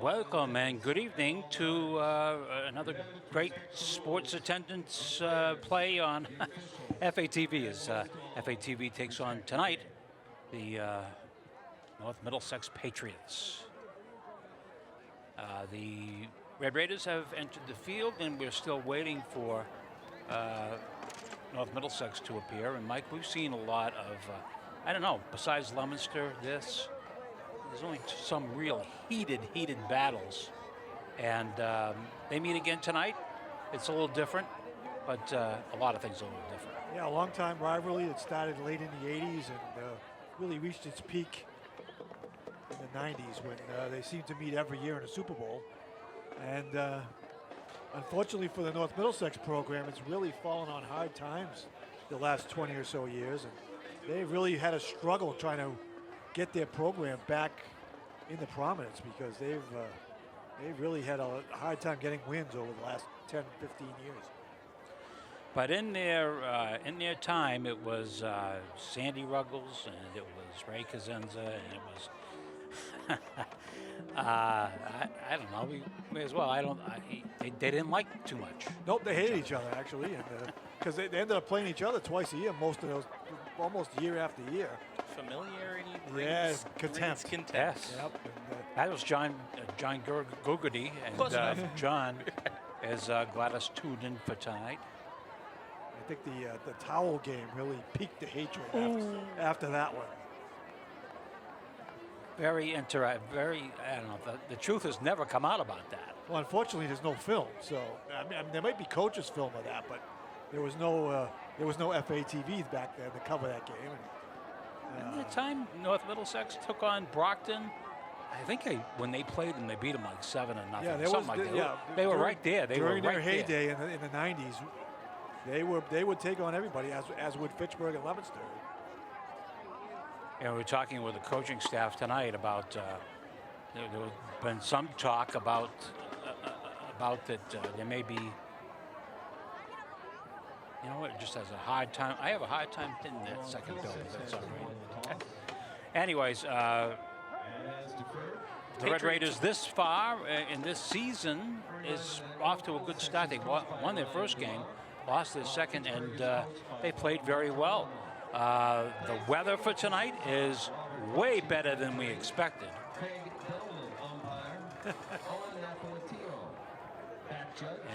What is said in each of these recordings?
Welcome and good evening to another great sports attendance play on FATV as FATV takes on tonight the North Middlesex Patriots. The Red Raiders have entered the field and we're still waiting for North Middlesex to appear. And Mike, we've seen a lot of, I don't know, besides Leominster, there's only some real heated battles. And they meet again tonight. It's a little different, but a lot of things are a little different. Yeah, a long-time rivalry that started late in the 80s and really reached its peak in the 90s when they seemed to meet every year in a Super Bowl. And unfortunately for the North Middlesex program, it's really fallen on hard times the last 20 or so years. And they've really had a struggle trying to get their program back into prominence because they've really had a hard time getting wins over the last 10, 15 years. But in their time, it was Sandy Ruggles and it was Ray Cosenza and it was I don't know. We may as well. They didn't like too much. Nope, they hated each other actually, and because they ended up playing each other twice a year, most of those, almost year after year. Familiarity. Yes, contempt. Yes. Yep. That was John Gogarty and John is Gladys Tuden for tonight. I think the towel game really piqued the hatred after that one. Very interesting. I don't know. The truth has never come out about that. Well, unfortunately, there's no film. So I mean, there might be coaches' film of that, but there was no FATV back then to cover that game. And the time North Middlesex took on Brockton, I think when they played them, they beat them like 7-0. Yeah, they were right there. During their heyday in the 90s, they would take on everybody, as would Fitchburg and Leominster. And we're talking with the coaching staff tonight about there has been some talk about that there may be, you know what, just has a hard time. I have a hard time hitting that second bill, but that's all right. Anyways, the Red Raiders this far in this season is off to a good start. They won their first game, lost their second, and they played very well. The weather for tonight is way better than we expected.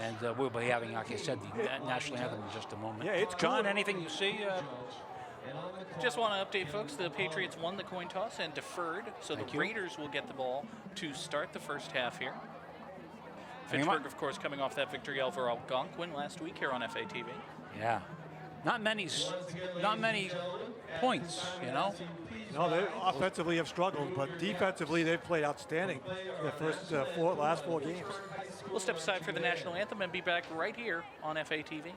And we'll be having, like I said, the national anthem in just a moment. Yeah, it's John, cool. anything you see? Just want to update folks, the Patriots won the coin toss and deferred, so the Raiders will get the ball to start the first half here. Fitchburg, of course, coming off that victory over Algonquin last week here on FATV. Yeah. Not many points, you know? No, they offensively have struggled, but defensively they've played outstanding the last four games. We'll step aside for the national anthem and be back right here on FATV.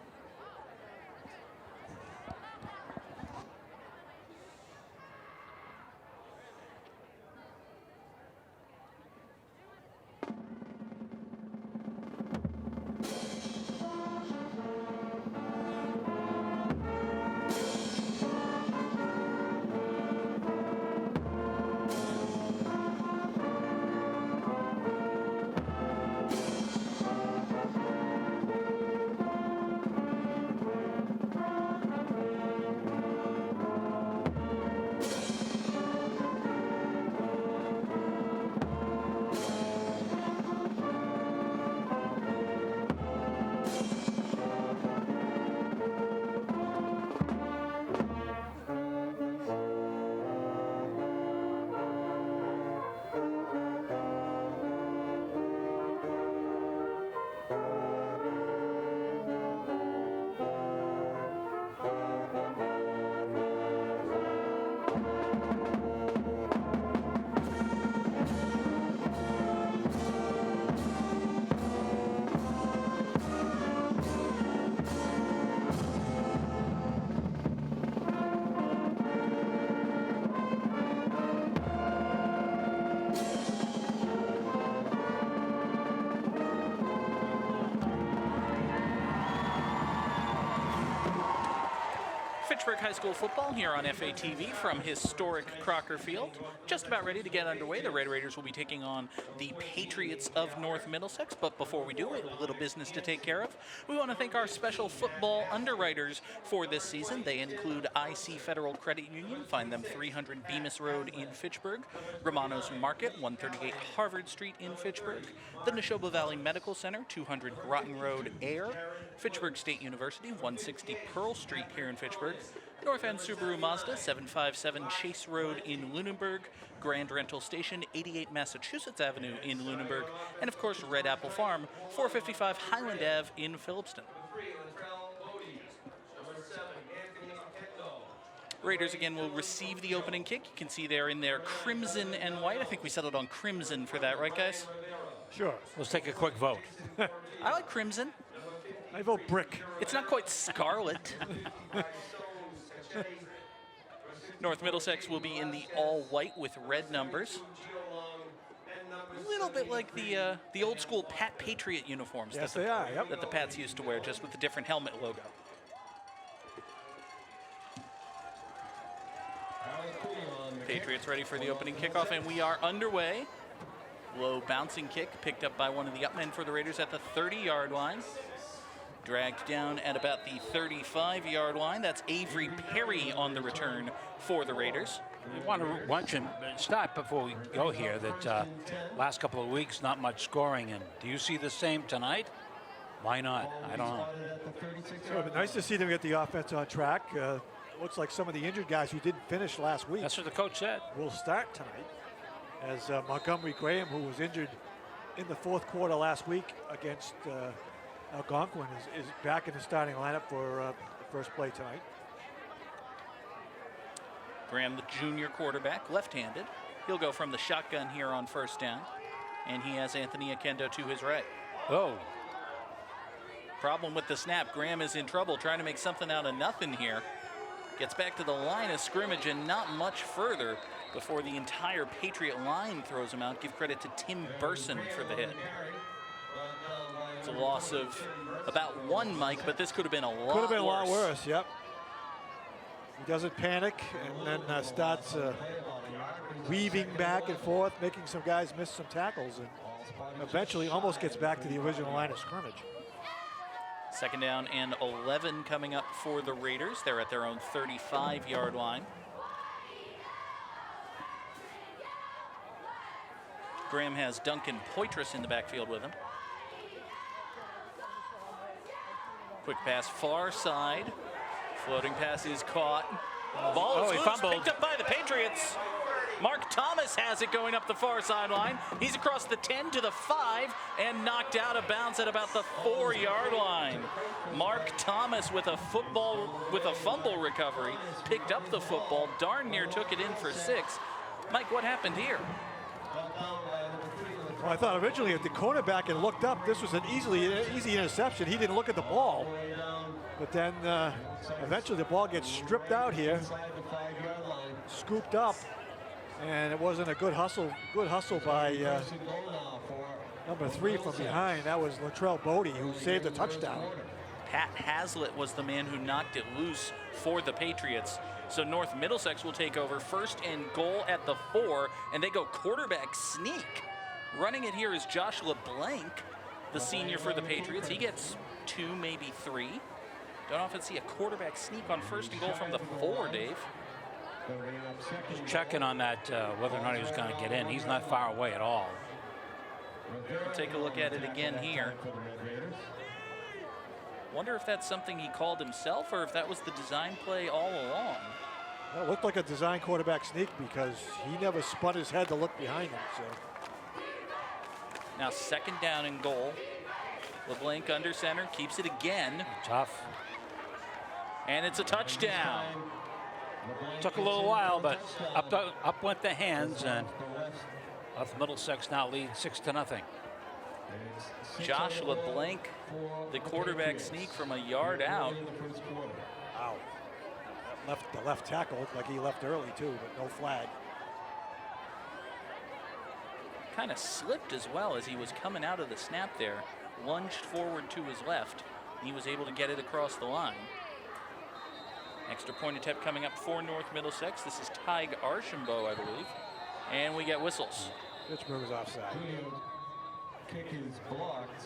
Fitchburg High School football here on FATV from historic Crocker Field. Just about ready to get underway. The Red Raiders will be taking on the Patriots of North Middlesex. But before we do, we have a little business to take care of. We want to thank our special football underwriters for this season. They include IC Federal Credit Union. Find them 300 Bemis Road in Fitchburg. Romano's Market, 138 Harvard Street in Fitchburg. The Neshoba Valley Medical Center, 200 Groton Road, Air. Fitchburg State University, 160 Pearl Street here in Fitchburg. North End Subaru Mazda, 757 Chase Road in Lunenburg. Grand Rental Station, 88 Massachusetts Avenue in Lunenburg. And of course, Red Apple Farm, 455 Highland Ave in Phillipston. Raiders again will receive the opening kick. You can see they're in their crimson and white. I think we settled on crimson for that, right, guys? Sure. Let's take a quick vote. I like crimson. I vote brick. It's not quite scarlet. North Middlesex will be in the all-white with red numbers. A little bit like the old school Pat Patriot uniforms Yes, they are. Yep. that the Pats used to wear, just with the different helmet logo. Patriots ready for the opening kickoff, and we are underway. Low bouncing kick picked up by one of the upmen for the Raiders at the 30-yard line. Dragged down at about the 35-yard line. That's Avery Perry on the return for the Raiders. We want to mention, start before we go here, that last couple of weeks, not much scoring. And do you see the same tonight? Why not? I don't know. So it'd be nice to see them get the offense on track. Looks like some of the injured guys who didn't finish last week That's what the coach said. will start tonight. As Montgomery Graham, who was injured in the fourth quarter last week against Algonquin, is back in the starting lineup for the first play tonight. Graham, the junior quarterback, left-handed. He'll go from the shotgun here on first down. And he has Anthony Akendo to his right. Oh, Problem with the snap. Graham is in trouble trying to make something out of nothing here. Gets back to the line of scrimmage and not much further before the entire Patriot line throws him out. Give credit to Tim Burson for the hit. It's a loss of about one, Mike, but this could have been a lot worse. Could have been a lot worse, yep. He doesn't panic and then starts weaving back and forth, making some guys miss some tackles, and eventually almost gets back to the original line of scrimmage. Second down and 11 coming up for the Raiders. They're at their own 35-yard line. Graham has Duncan Poitras in the backfield with him. Quick pass far side. Floating pass is caught. Ball is he loose, fumbled. picked up by the Patriots. Mark Thomas has it going up the far sideline. He's across the 10 to the 5 and knocked out of bounds at about the 4-yard line. Mark Thomas with a fumble recovery, picked up the football, darn near took it in for 6. Mike, what happened here? Well, I thought originally if the cornerback had looked up, this was an easy interception. He didn't look at the ball. But then eventually the ball gets stripped out here, scooped up, and it wasn't a good hustle by number 3 from behind. That was Latrell Bodie, who saved a touchdown. Pat Haslett was the man who knocked it loose for the Patriots. So North Middlesex will take over first and goal at the 4, and they go quarterback sneak. Running it here is Josh LeBlanc, the senior for the Patriots. He gets 2, maybe 3. Don't often see a quarterback sneak on first and goal from the 4, Dave. just checking on that, whether or not he was going to get in. He's not far away at all. We'll take a look at it again here. Wonder if that's something he called himself or if that was the design play all along. Well, it looked like a design quarterback sneak because he never spun his head to look behind him. So Now second down and goal. LeBlanc under center, keeps it again, Tough. and it's a touchdown. Took a little while, but up went the hands, and North Middlesex now lead 6-0. Josh LeBlanc, the quarterback sneak from a yard out. wow. The left tackle looked like he left early too, but no flag. Kind of slipped as well as he was coming out of the snap there. Lunged forward to his left. He was able to get it across the line. Extra point attempt coming up for North Middlesex. This is Tig Archambault, I believe. And we get whistles. Pittsburgh is offside. Kick is blocked.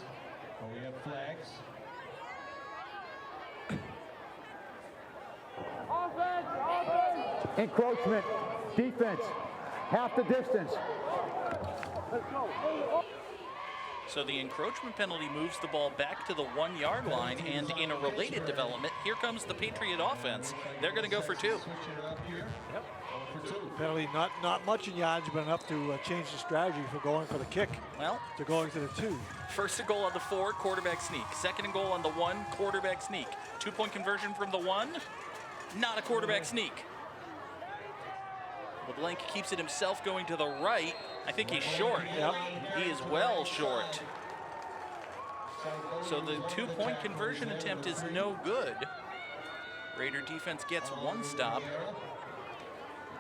Oh, we have flags. Encroachment, defense, half the distance. So the encroachment penalty moves the ball back to the 1 yard line, and in a related development, here comes the Patriot offense. They're going to go for 2. Switch it up here. Yep. For 2. Penalty not much in yards, but enough to change the strategy for going for the kick Well, to going to the 2. first and goal on the 4, quarterback sneak. Second and goal on the 1, quarterback sneak. 2-point conversion from the 1, not a quarterback sneak. LeBlanc keeps it himself going to the right. I think he's short. Yep. He is well short. So the 2-point conversion attempt is no good. Raider defense gets 1 stop.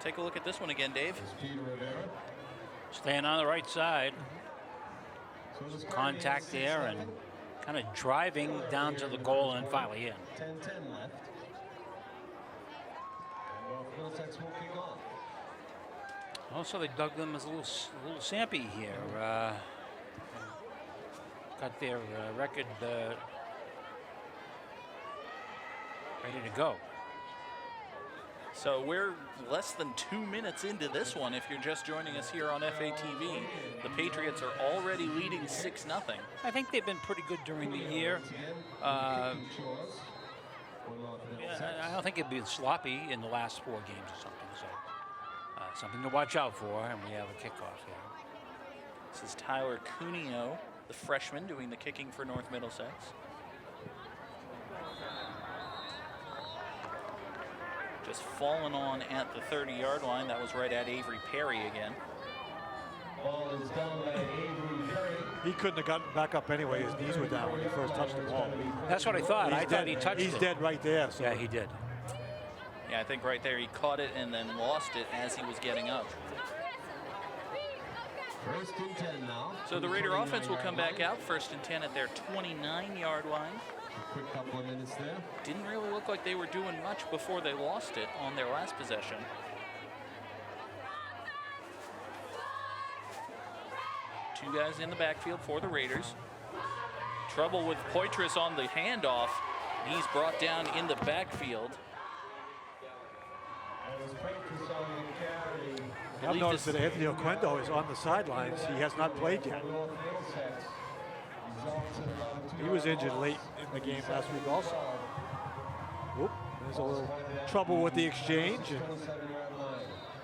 Take a look at this one again, Dave. Staying on the right side. Contact there and kind of driving down to the goal and finally in. 10-10 left. And North Middlesex will kick off. Also, they dug them as a little sampy here. Got their record ready to go. So we're less than 2 minutes into this one. If you're just joining us here on FATV, the Patriots are already leading 6-0. I think they've been pretty good during the year. I don't think it'd be sloppy in the last 4 games or something. So something to watch out for, and we have a kickoff here. This is Tyler Cuneo, the freshman, doing the kicking for North Middlesex. Just fallen on at the 30-yard line. That was right at Avery Perry again. Ball is down by Avery Perry. He couldn't have gotten back up anyway. His knees were down when he first touched the ball. That's what I thought. I thought he touched it. He's dead right there. So. Yeah, he did. Yeah, I think right there he caught it and then lost it as he was getting up. First and 10 now. So the Raider offense will come back out. First and 10 at their 29-yard line. A quick couple of minutes there. Didn't really look like they were doing much before they lost it on their last possession. Two guys in the backfield for the Raiders. Trouble with Poitras on the handoff. He's brought down in the backfield. I've noticed that Anthony Oquendo is on the sidelines. He has not played yet. He was injured late in the game last week also. Oop, there's a little trouble with the exchange. And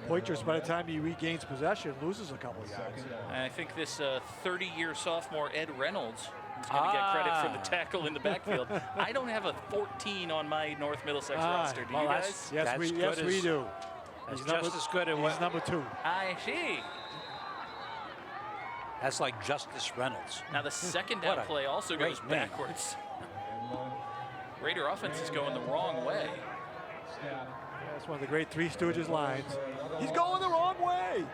Poitras, by the time he regains possession, loses a couple of yards. And I think this 30-year sophomore Ed Reynolds is going to get credit for the tackle in the backfield. I don't have a 14 on my North Middlesex roster. Do you guys? Yes, we do. That's He's just as good as he's number 2. I see. That's like Justice Reynolds. Now the second down play also goes great name. backwards. Raider offense is going the wrong way. That's one of the great Three Stooges lines. He's going the wrong way.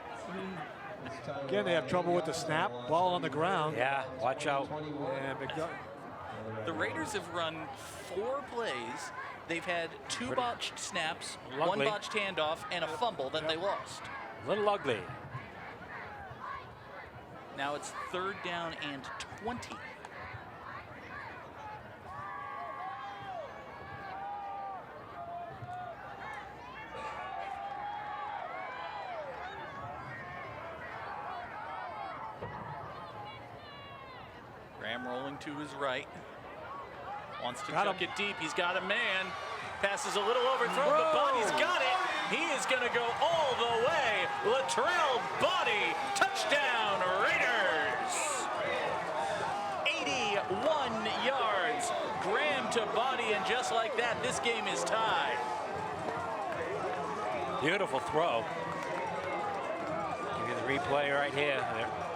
Again, they have trouble with the snap. Ball on the ground. Yeah, watch out. And The Raiders have run 4 plays. They've had 2 botched snaps, Lovely. 1 botched handoff, and a fumble that they lost. A little ugly. Now it's 3rd down and 20. Graham rolling to his right. Wants to chuck it deep. He's got a man. Passes a little overthrown, but Body's got it. He is going to go all the way. Latrell Body, touchdown Raiders. 81 yards. Graham to Body, and just like that, this game is tied. Beautiful throw. Give you the replay right here.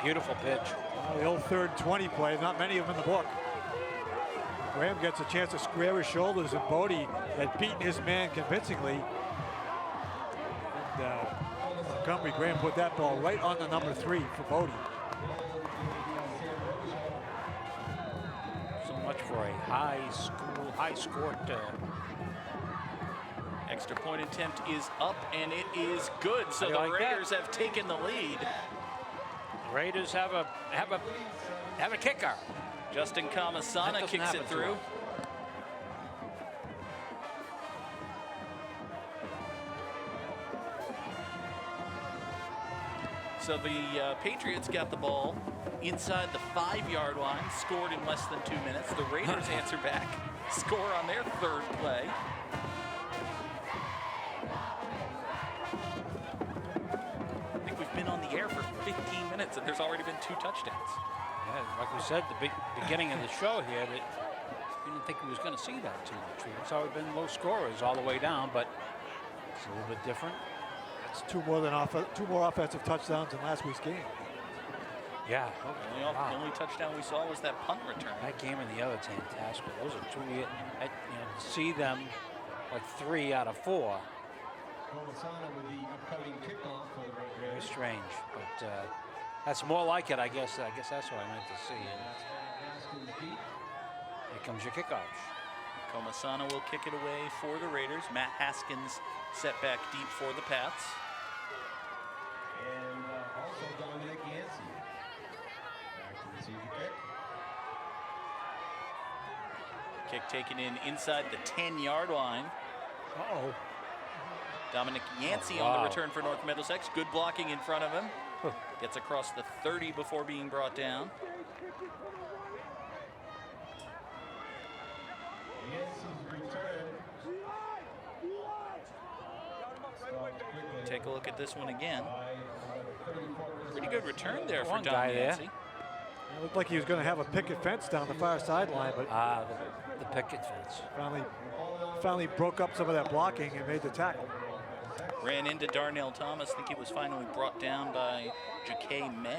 Beautiful pitch. The old 3rd 20 play, not many of them in the book. Graham gets a chance to square his shoulders, and Bodie had beaten his man convincingly. And Montgomery Graham put that ball right on the number 3 for Bodie. So much for a high scored Extra point attempt is up, and it is good. So I the like that. Raiders have taken the lead. The Raiders have a kicker. Justin That Kamasana doesn't kicks happen it too through. often. So the Patriots got the ball inside the 5-yard line, scored in less than 2 minutes. The Raiders answer back, score on their third play. I think we've been on the air for 15 minutes, and there's already been 2 touchdowns. Yeah, like we said, the beginning of the show here, that we didn't think we was going to see that too much. It's always been low scorers all the way down, but it's a little bit different. It's two more offensive touchdowns in last week's game. Yeah. The only touchdown we saw was that punt return. That game and the other fantastic. Those are two. To see them like 3 out of 4. Kamasana with the upcoming kickoff for the Red Very Raiders. strange, but that's more like it, I guess. I guess that's what I meant to see. That's Haskins deep. Here comes your kickoff. Komasana will kick it away for the Raiders. Matt Haskins set back deep for the Pats. And also Dominic Yancey. Back to receive the kick. Kick taken in inside the 10-yard line. Uh-oh. Dominic Yancey Oh, on wow. the return for North Middlesex. Good blocking in front of him. Gets across the 30 before being brought down. Yancey's return. Take a look at this one again. By 34. Pretty good return there for One Dom guy there. Yancey. It looked like he was going to have a picket fence down the far sideline, but The picket fence. finally broke up some of that blocking and made the tackle. Ran into Darnell Thomas. I think he was finally brought down by Ja'Kay May.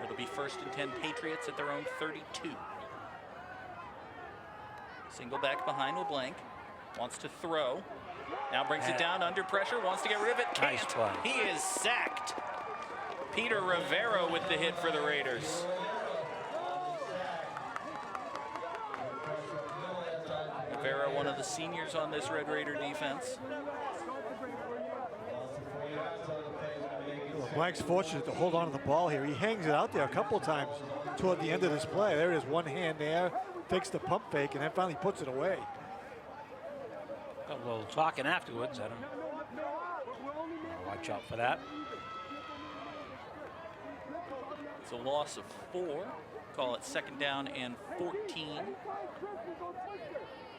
It'll be 1st and 10 Patriots at their own 32. Single back behind LeBlanc. Wants to throw. Now brings it down under pressure. Wants to get rid of it. Can't. Nice play. He is sacked. Peter Rivera with the hit for the Raiders. Rivera, one of the seniors on this Red Raider defense. Blank's fortunate to hold on to the ball here. He hangs it out there a couple of times toward the end of this play. There it is, one hand there, takes the pump fake, and then finally puts it away. Got a little talking afterwards. I don't watch out for that. It's a loss of 4. Call it 2nd down and 14.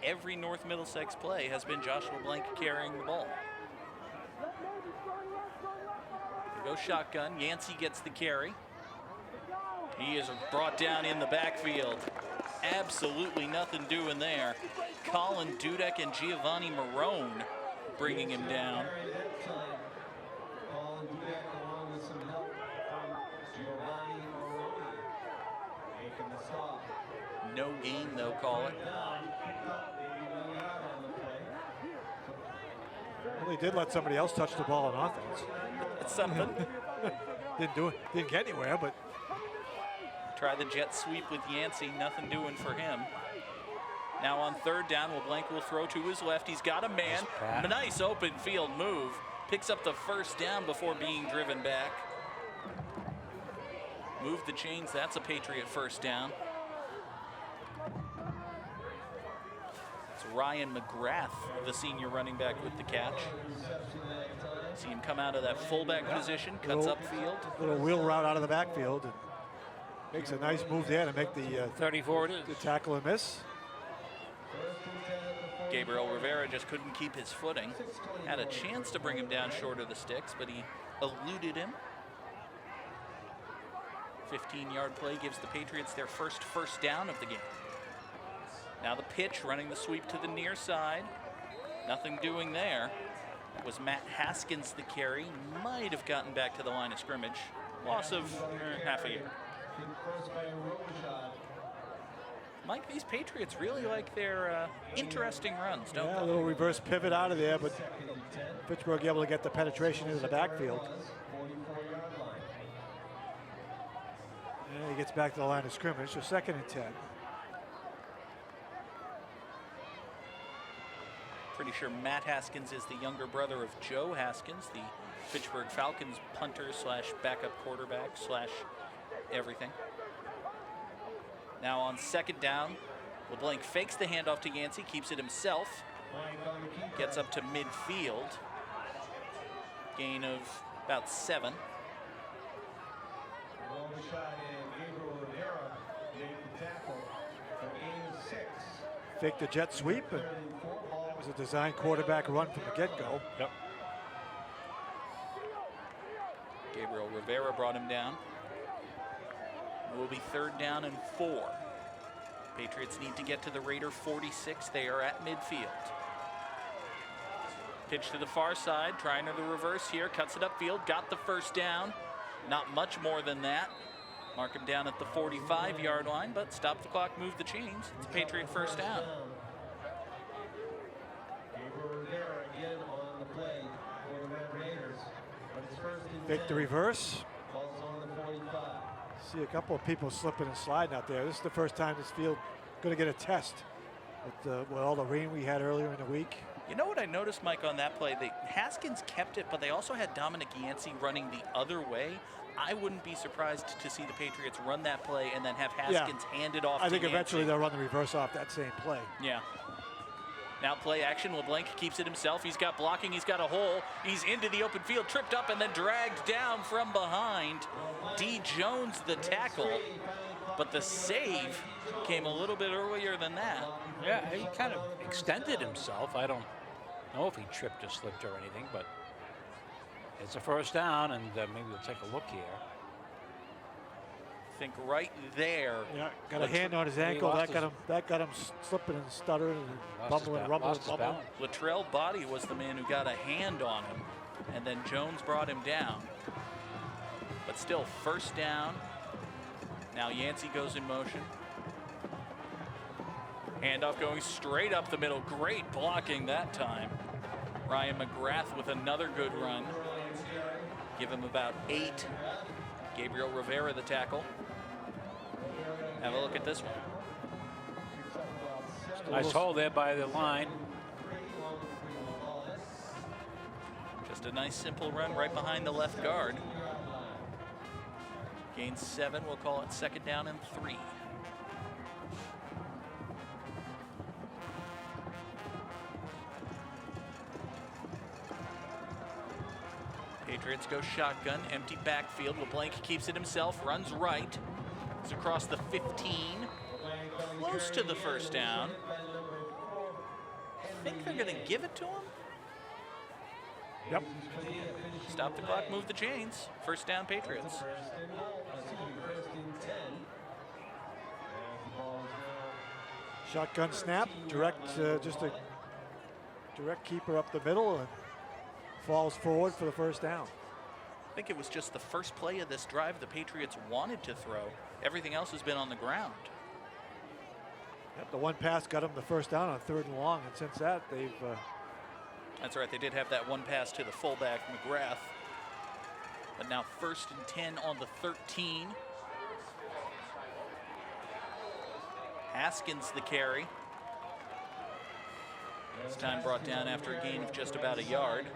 Every North Middlesex play has been Josh LeBlanc carrying the ball. They go shotgun. Yancey gets the carry. He is brought down in the backfield. Absolutely nothing doing there. Colin Dudek and Giovanni Marone bringing him down. Colin Dudek along with some help from Giovanni Moroni. Making the stop. No gain, though, call it. Well, he did let somebody else touch the ball on offense. It's something. Didn't get anywhere, but Try the jet sweep with Yancey, nothing doing for him. Now on 3rd down, LeBlanc will throw to his left. He's got a man. Nice open field move. Picks up the 1st down before being driven back. Move the chains. That's a Patriot 1st down. It's Ryan McGrath, the senior running back, with the catch. See him come out of that fullback position, cuts upfield. little wheel route out of the backfield. And makes a nice move there to make the 34 it the is. tackle and miss. Gabriel Rivera just couldn't keep his footing. Had a chance to bring him down short of the sticks, but he eluded him. 15-yard play gives the Patriots their first down of the game. Now the pitch, running the sweep to the near side. Nothing doing there. It was Matt Haskins the carry. Might have gotten back to the line of scrimmage. Loss of half a yard. Mike, these Patriots really like their interesting runs, don't Yeah, a they? little reverse pivot out of there, but Pittsburgh able to get the penetration into the backfield. And he gets back to the line of scrimmage, so 2nd and 10. sure Matt Haskins is the younger brother of Joe Haskins, the Fitchburg Falcons punter slash backup quarterback slash everything. Now on second down, LeBlanc fakes the handoff to Yancey, keeps it himself, gets up to midfield, gain of about 7. Fake the jet sweep, and that was a design quarterback run from the get-go. Yep. Gabriel Rivera brought him down. It will be 3rd down and 4. Patriots need to get to the Raider 46. They are at midfield. Pitch to the far side, trying to the reverse here, cuts it upfield, got the first down. Not much more than that. Mark him down at the 45-yard line, but stop the clock, move the chains. It's a Patriot first down. Fake the reverse. See a couple of people slipping and sliding out there. This is the first time this field going to get a test with all the rain we had earlier in the week. You know what I noticed, Mike, on that play? Haskins kept it, but they also had Dominic Yancey running the other way. I wouldn't be surprised to see the Patriots run that play and then have Haskins hand it off to I think Yancey. eventually they'll run the reverse off that same play. Yeah. Now play action. LeBlanc keeps it himself. He's got blocking. He's got a hole. He's into the open field, tripped up and then dragged down from behind. D. Jones, the tackle. But the save came a little bit earlier than that. Yeah, he kind of extended himself. I don't know if he tripped or slipped or anything, but it's a first down, and maybe we'll take a look here. I think right there. Yeah, got a hand on his ankle. That got him slipping and stuttering and bumbling, rumbling. Latrell Body was the man who got a hand on him, and then Jones brought him down. But still, first down. Now Yancey goes in motion. Handoff going straight up the middle. Great blocking that time. Ryan McGrath with another good run. Give him about 8. Gabriel Rivera, the tackle. Have a look at this one. Nice hole there by the line. Just a nice simple run right behind the left guard. Gain 7, we'll call it 2nd down and 3. Patriots go shotgun, empty backfield. LeBlanc keeps it himself, runs right. It's across the 15. Close to the first down. I think they're going to give it to him. Yep. Stop the clock, move the chains. First down, Patriots. Shotgun snap, just a direct keeper up the middle and falls forward for the first down. I think it was just the first play of this drive the Patriots wanted to throw. Everything else has been on the ground. Yep, the one pass got them the first down on 3rd and long, and since that they've. That's right, they did have that one pass to the fullback, McGrath. But now 1st and 10 on the 13. Haskins the carry. This time brought down after a gain of just about a yard.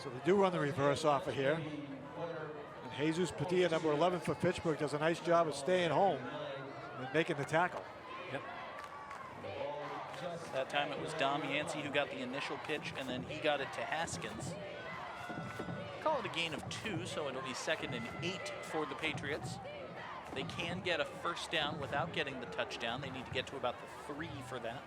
So they do run the reverse off of here. And Jesus Padilla, number 11 for Fitchburg, does a nice job of staying home and making the tackle. Yep. That time it was Dom Yancey who got the initial pitch, and then he got it to Haskins. Call it a gain of 2, so it'll be 2nd and 8 for the Patriots. They can get a first down without getting the touchdown. They need to get to about the 3 for that.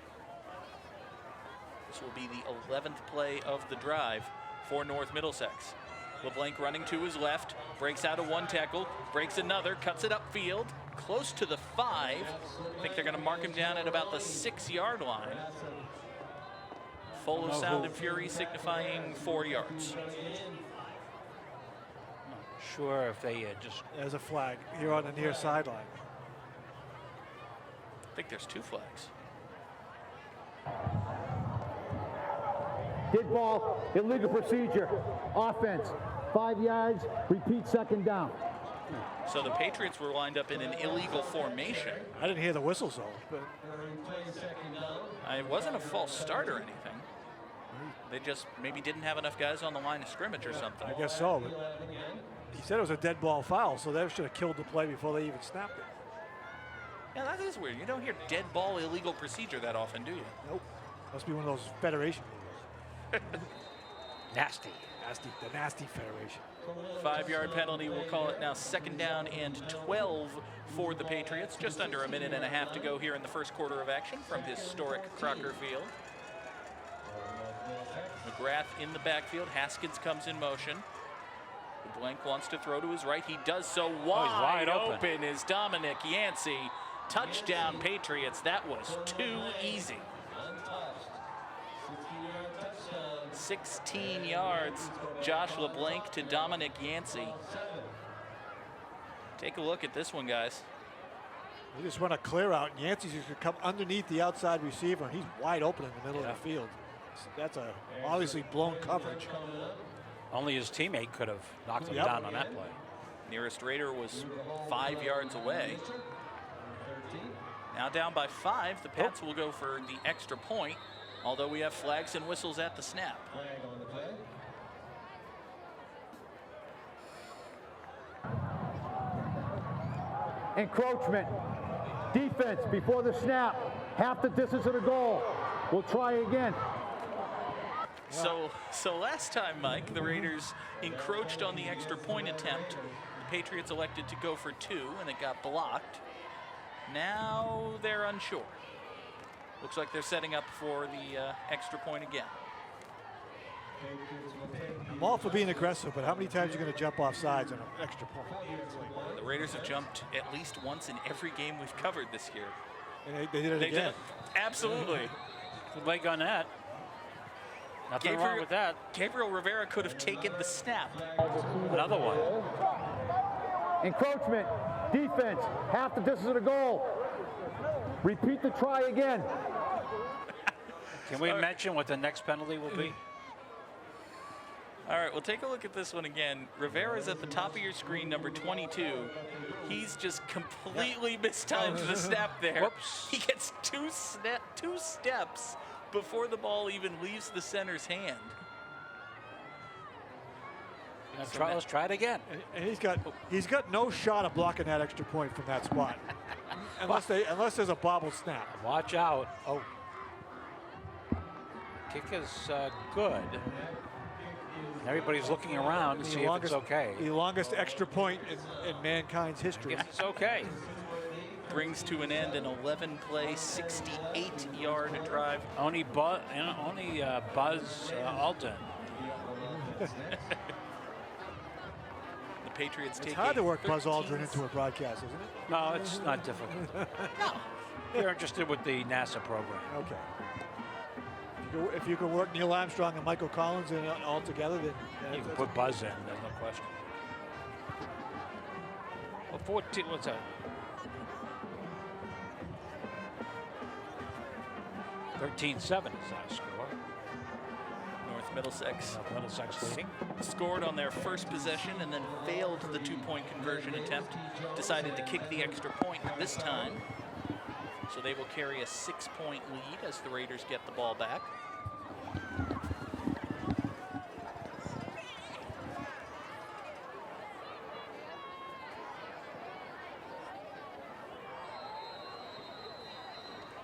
This will be the 11th play of the drive for North Middlesex. LeBlanc running to his left, breaks out of one tackle, breaks another, cuts it upfield, close to the 5. I think they're going to mark him down at about the 6-yard line. Full of sound and fury, signifying 4 yards. Sure if they just... There's a flag here on the near sideline. I think there's 2 flags. Dead ball, illegal procedure. Offense, 5 yards, repeat 2nd down. So the Patriots were lined up in an illegal formation. I didn't hear the whistles though, but It wasn't a false start or anything. They just maybe didn't have enough guys on the line of scrimmage or something. I guess so. But he said it was a dead ball foul, so they should have killed the play before they even snapped it. Yeah, that is weird. You don't hear dead ball illegal procedure that often, do you? Nope. Must be one of those Federation rules. Nasty. The nasty Federation. 5-yard penalty. We'll call it now 2nd down and 12 for the Patriots. Just under a minute and a half to go here in the first quarter of action from historic Crocker Field. McGrath in the backfield. Haskins comes in motion. Blank wants to throw to his right. He does so. Wide open is Dominic Yancey. Touchdown Patriots. That was too easy. 16 yards. Josh LeBlanc to Dominic Yancey. Take a look at this one, guys. They just run a clear out, and Yancey's just gonna come underneath the outside receiver, and he's wide open in the middle of the field. That's a obviously blown coverage. Only his teammate could have knocked him down on that play. Nearest Raider was 5 yards away. Now down by 5, the Pats will go for the extra point, although we have flags and whistles at the snap. Encroachment. Defense before the snap. Half the distance of the goal. We'll try again. So last time, Mike, the Raiders encroached on the extra point attempt. The Patriots elected to go for 2, and it got blocked. Now they're unsure. Looks like they're setting up for the extra point again. I'm all for being aggressive, but how many times are you going to jump off sides on an extra point? The Raiders have jumped at least once in every game we've covered this year. And they did it again. Absolutely. Good leg on that. Nothing wrong with that. Gabriel Rivera could have taken the snap. Another one. Encroachment. Defense. Half the distance of the goal. Repeat the try again. Can we mention what the next penalty will be? All right, we'll take a look at this one again. Rivera's at the top of your screen, number 22. He's just completely mistimed the snap there. Whoops. He gets two steps before the ball even leaves the center's hand. Let's try it again. And he's got no shot of blocking that extra point from that spot, unless there's a bobble snap. Watch out. Oh. Kick is good. Everybody's looking around to see if it's okay. The longest extra point in mankind's history. It's okay. Brings to an end an 11-play, 68-yard drive. Only Buzz Alton. The Patriots take It's hard to work Buzz 13 Aldrin into a broadcast, isn't it? No, it's not difficult. No. They're interested with the NASA program. Okay. If you can work Neil Armstrong and Michael Collins in all together, then You can put Buzz in, there's no question. Well, 14, what's that? 13-7 is our score. North Middlesex Middlesex leading. scored on their first possession and then failed the 2-point conversion attempt. Decided to kick the extra point this time. So they will carry a 6-point lead as the Raiders get the ball back.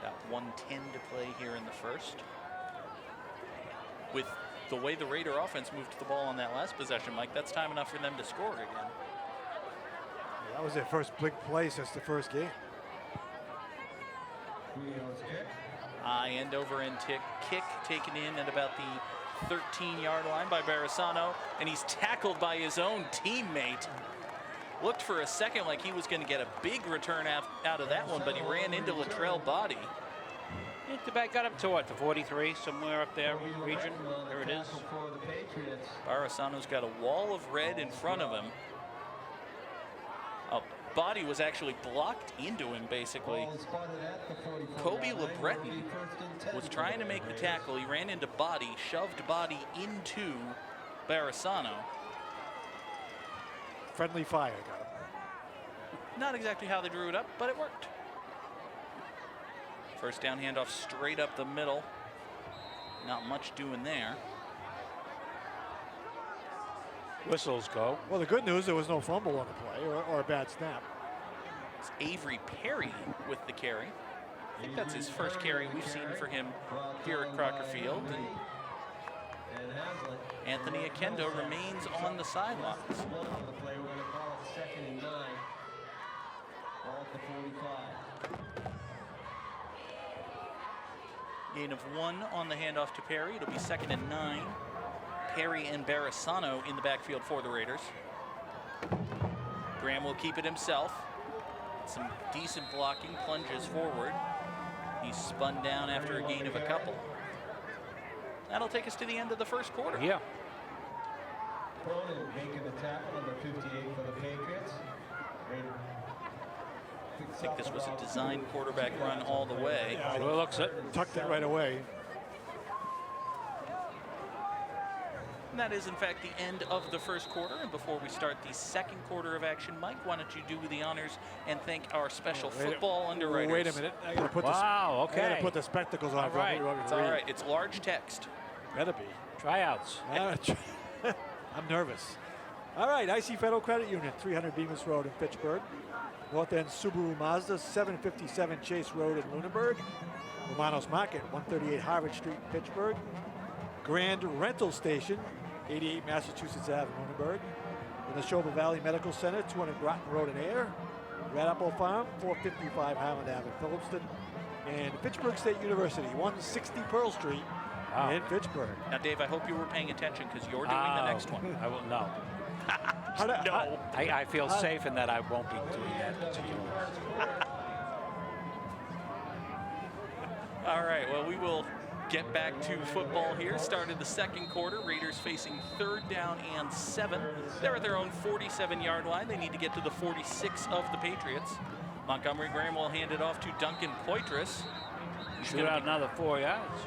Got 1:10 to play here in the first. With the way the Raider offense moved the ball on that last possession, Mike, that's time enough for them to score again. That was their first big play since the first game. End over end kick taken in at about the 13-yard line by Barisano, and he's tackled by his own teammate. Looked for a second like he was going to get a big return out of that one, but he ran into Latrell Body. The back got up to what, the 43, somewhere up there region? There it is. Barisano's got a wall of red in front of him. Body was actually blocked into him, basically. Kobe LeBreton was trying to make the tackle. He ran into Body, shoved Body into Barisano. Friendly fire, got him. Not exactly how they drew it up, but it worked. First down handoff straight up the middle. Not much doing there. Whistles go. Well, the good news, there was no fumble on the play or a bad snap. It's Avery Perry with the carry. I think that's his first carry we've seen for him here at Crocker Field. And Anthony Akendo remains on the sidelines. On the play, we're going to call it 2nd and 9. Ball at the 45. Gain of 1 on the handoff to Perry. It'll be 2nd and 9. Perry and Barasano in the backfield for the Raiders. Graham will keep it himself. Some decent blocking, plunges forward. He's spun down after a gain of a couple. That'll take us to the end of the first quarter. Yeah. Cronin making the tackle, number 58 for the Patriots. I think this was a design quarterback run all the way. Yeah, Well, it looks it. tucked it right away. And that is, in fact, the end of the first quarter. And before we start the second quarter of action, Mike, why don't you do the honors and thank our special football underwriters. Wait a minute. I gotta put Wow, I gotta okay. put the spectacles on. All right. It's all right. It's large text. Better be. Tryouts. I'm nervous. All right, IC Federal Credit Union, 300 Bemis Road in Fitchburg. North End Subaru Mazda, 757 Chase Road in Lunenburg. Romanos Market, 138 Harvard Street in Pittsburgh. Grand Rental Station, 88 Massachusetts Ave in Lunenburg. The Neshoba Valley Medical Center, 200 Groton Road in Air. Red Apple Farm, 455 Highland Ave in Phillipston. And Fitchburg State University, 160 Pearl Street in Fitchburg. Now, Dave, I hope you were paying attention because you're doing the next one. I will know. No. I feel safe in that I won't be doing that particular one. All right, well, we will get back to football here. Started the second quarter. Raiders facing 3rd down and 7. They're at their own 47-yard line. They need to get to the 46 of the Patriots. Montgomery Graham will hand it off to Duncan Poitras. Shoot out another 4 yards.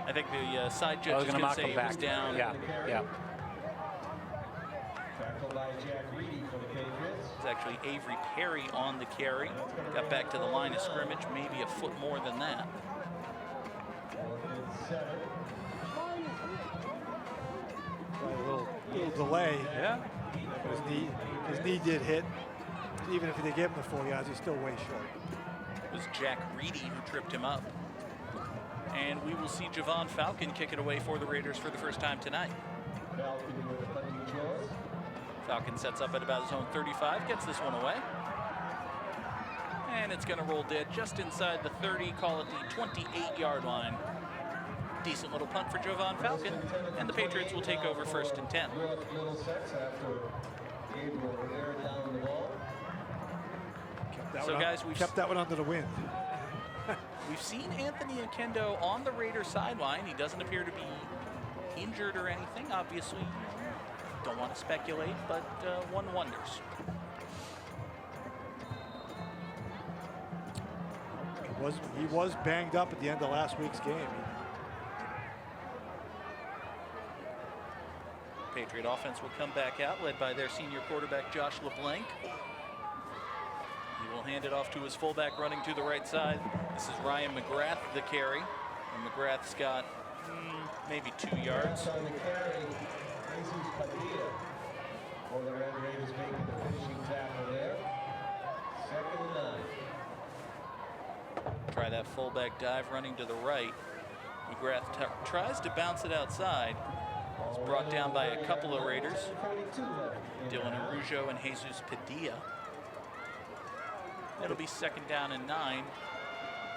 I think the side I judge was is going to going to mark say him it back. was down. Yeah, yeah. Tackled by Jack Reedy for the Patriots. It's actually Avery Perry on the carry. Got back to the line of scrimmage, maybe a foot more than that. 4th and 7. A little delay. Yeah. His knee did hit. Even if they gave him the 4 yards, he's still way short. It was Jack Reedy who tripped him up. And we will see Javon Falcon kick it away for the Raiders for the first time tonight. Falcon with the punting choice. Falcon sets up at about his own 35, gets this one away. And it's going to roll dead just inside the 30, call it the 28-yard line. Decent little punt for Javon Falcon, and the Patriots will take over 1st and 10. North Middlesex after Gabriel Rivera down the ball. So, guys, we've kept that one under the wind. We've seen Anthony Akendo on the Raiders sideline. He doesn't appear to be injured or anything. Obviously, don't want to speculate, but one wonders. He was banged up at the end of last week's game. Patriot offense will come back out, led by their senior quarterback, Josh LeBlanc. He will hand it off to his fullback running to the right side. This is Ryan McGrath, the carry. And McGrath's got maybe 2 yards. On the carry, Jesus Padilla for the Red Raiders making the finishing tackle there. 2nd and 9. Try that fullback dive running to the right. McGrath tries to bounce it outside. It's brought down by a couple of Raiders. Dylan Arujo and Jesus Padilla. It'll be 2nd down and 9.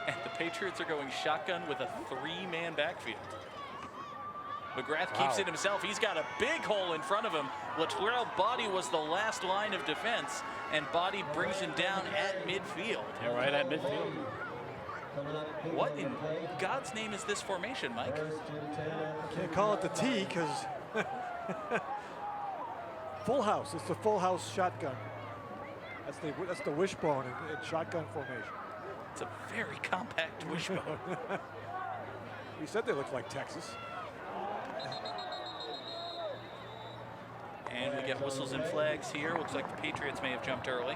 And the Patriots are going shotgun with a 3-man backfield. McGrath keeps it himself. He's got a big hole in front of him. Latrell Body was the last line of defense, and Body brings him down at midfield. Yeah, right at midfield. What in God's name is this formation, Mike? Can't call it the T because full house. It's the full house shotgun. That's the wishbone in shotgun formation. It's a very compact wishbone. We said they looked like Texas. And we get whistles and flags here. Looks like the Patriots may have jumped early.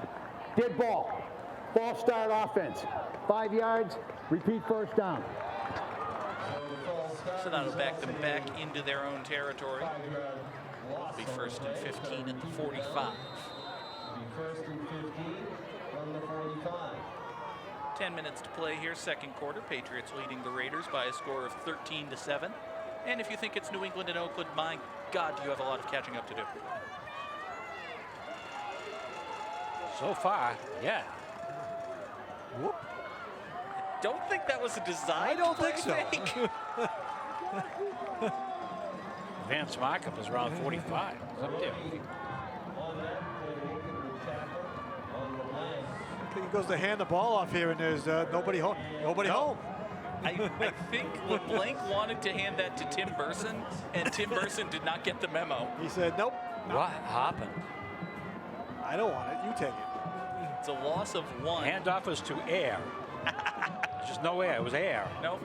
Dead ball. False start offense. 5 yards. Repeat first down. So that'll back them back into their own territory. It'll be 1st and 15 at the 45. First and 15 from the 45. 10 minutes to play here, second quarter. Patriots leading the Raiders by a score of 13-7. And if you think it's New England and Oakland, my God, you have a lot of catching up to do. So far, yeah. Whoop. Don't think that was a design. I don't think so. Advanced markup is around 45. It's up there. He goes to hand the ball off here, and there's nobody home. Nobody home. I think LeBlanc wanted to hand that to Tim Burson, and Tim Burson did not get the memo. He said, nope. What happened? I don't want it. You take it. It's a loss of 1. Handoff was to air. There's just no air. It was air. Nope.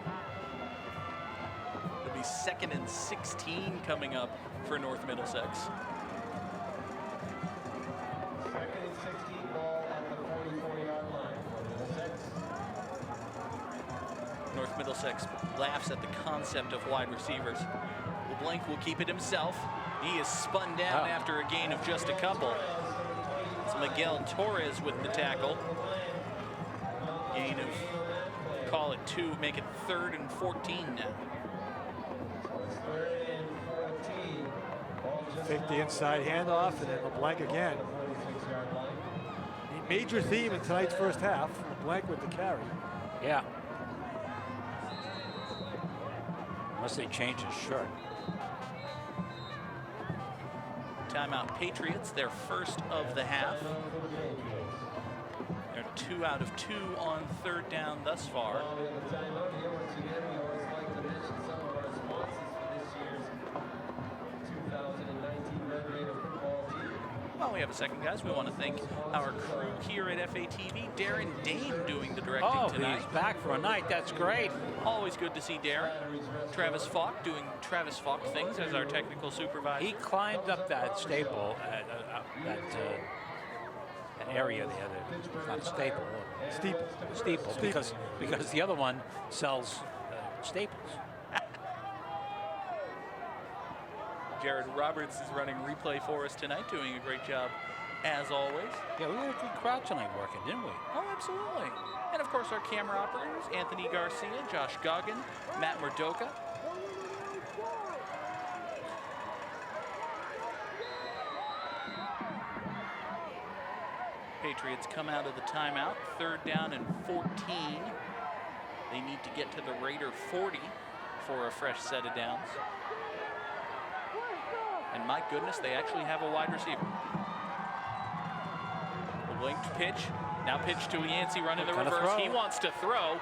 It'll be 2nd and 16 coming up for North Middlesex. 2nd and 16 ball at the 44-yard line for Middlesex. North Middlesex laughs at the concept of wide receivers. LeBlanc will keep it himself. He is spun down after a gain of just a couple. It's Miguel Torres with the tackle. Gain of, call it 2, make it 3rd and 14 now. Fake the inside handoff, and then LeBlanc again. A major theme in tonight's first half. LeBlanc with the carry. Yeah. Unless they change his shirt. Timeout Patriots, their first of the half. They're 2 out of 2 on 3rd down thus far. While we have a second, guys, we want to thank our crew here at FATV. Darren Dane doing the directing tonight. He's back for a night. That's great. Always good to see Darren. Travis Falk doing Travis Falk things as our technical supervisor. He climbed up that staple, that area there. Not staple. Steeple. Because the other one sells staples. Jared Roberts is running replay for us tonight, doing a great job as always. Yeah, we had a good crowd tonight working, didn't we? Oh, absolutely. And of course our camera operators, Anthony Garcia, Josh Goggin, Matt Murdoka. Patriots come out of the timeout, 3rd down and 14. They need to get to the Raider 40 for a fresh set of downs. And my goodness, they actually have a wide receiver. The linked pitch. Now pitch to Yancey running the reverse. He wants to throw.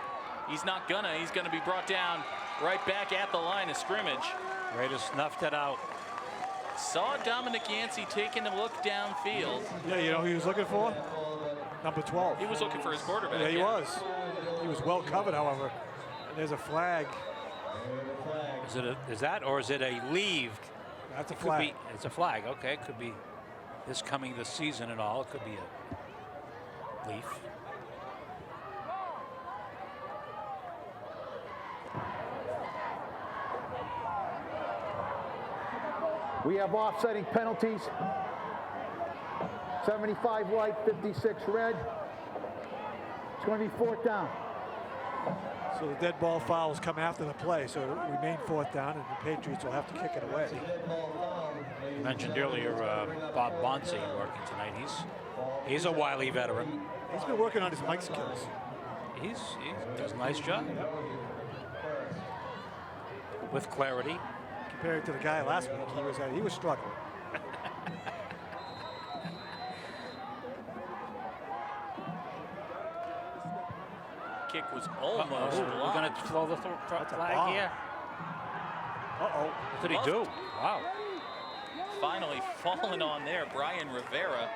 He's not gonna. He's gonna be brought down right back at the line of scrimmage. Raiders snuffed it out. Saw Dominic Yancey taking a look downfield. Yeah, you know who he was looking for? Number 12. He was looking for his quarterback. Yeah, he was. He was well covered, however. And there's a flag. Is that or is it a leave? That's a flag. It's a flag. Okay, it could be this season and all. It could be a leaf. We have offsetting penalties. 75 white, 56 red. It's going to be 4th down. So the dead ball fouls come after the play, so it'll remain 4th down, and the Patriots will have to kick it away. You mentioned earlier Bob Bonsi working tonight. He's a wily veteran. He's been working on his mic skills. He does a nice job. With clarity. Compared to the guy last week, he was struggling. Kick was almost blocked. We're going to throw the flag here. Uh-oh. What did he do? Wow. Finally falling on there, Brian Rivera.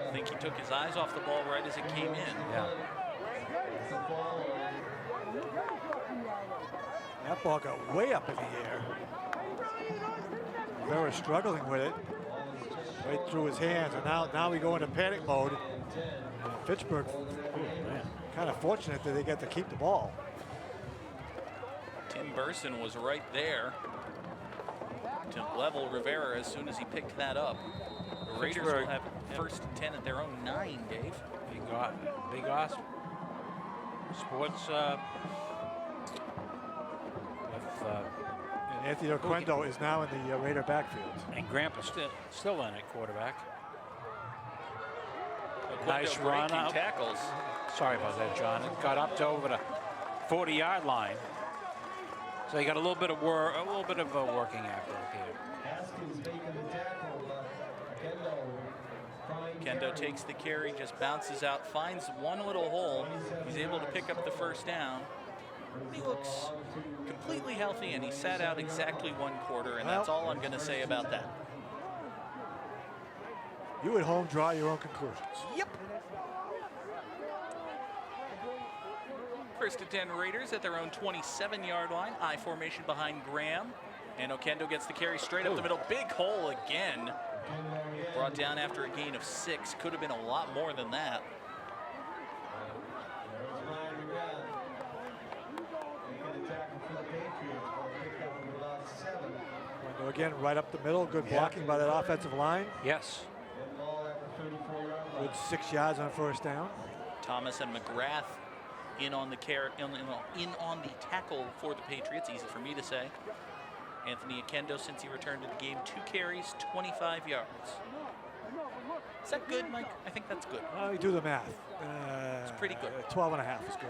I think he took his eyes off the ball right as it came in. Yeah. That ball got way up in the air. Rivera struggling with it. right through his hands. And now we go into panic mode. And Fitchburg, kind of fortunate that they get to keep the ball. Tim Burson was right there to level Rivera as soon as he picked that up. The Raiders will have first and 10 at their own 9, Dave. Big Osp Sports with And Anthony Oquendo is now in the Raider backfield. and Grandpa's still in at quarterback. Oquendo Nice run breaking up. tackles. Sorry about that, John. It got up to over the 40-yard line. So you got a little bit of working effort here. Haskins making the tackle, but Kendo takes the carry, just bounces out, finds one little hole. He's able to pick up the first down. He looks completely healthy, and he sat out exactly 1 quarter, and that's all I'm going to say about that. You at home draw your own conclusions. Yep. First and 10 Raiders at their own 27-yard line. I formation behind Graham. And Oquendo gets the carry straight up the middle. Big hole again. Brought down after a gain of 6. Could have been a lot more than that. Oquendo again, right up the middle. Good blocking by that offensive line. Yes. Good 6 yards on first down. Thomas and McGrath in on the tackle for the Patriots. Easy for me to say. Anthony Oquendo, since he returned to the game, 2 carries, 25 yards. Is that good, Mike? I think that's good. You do the math. It's pretty good. 12 and a half is good.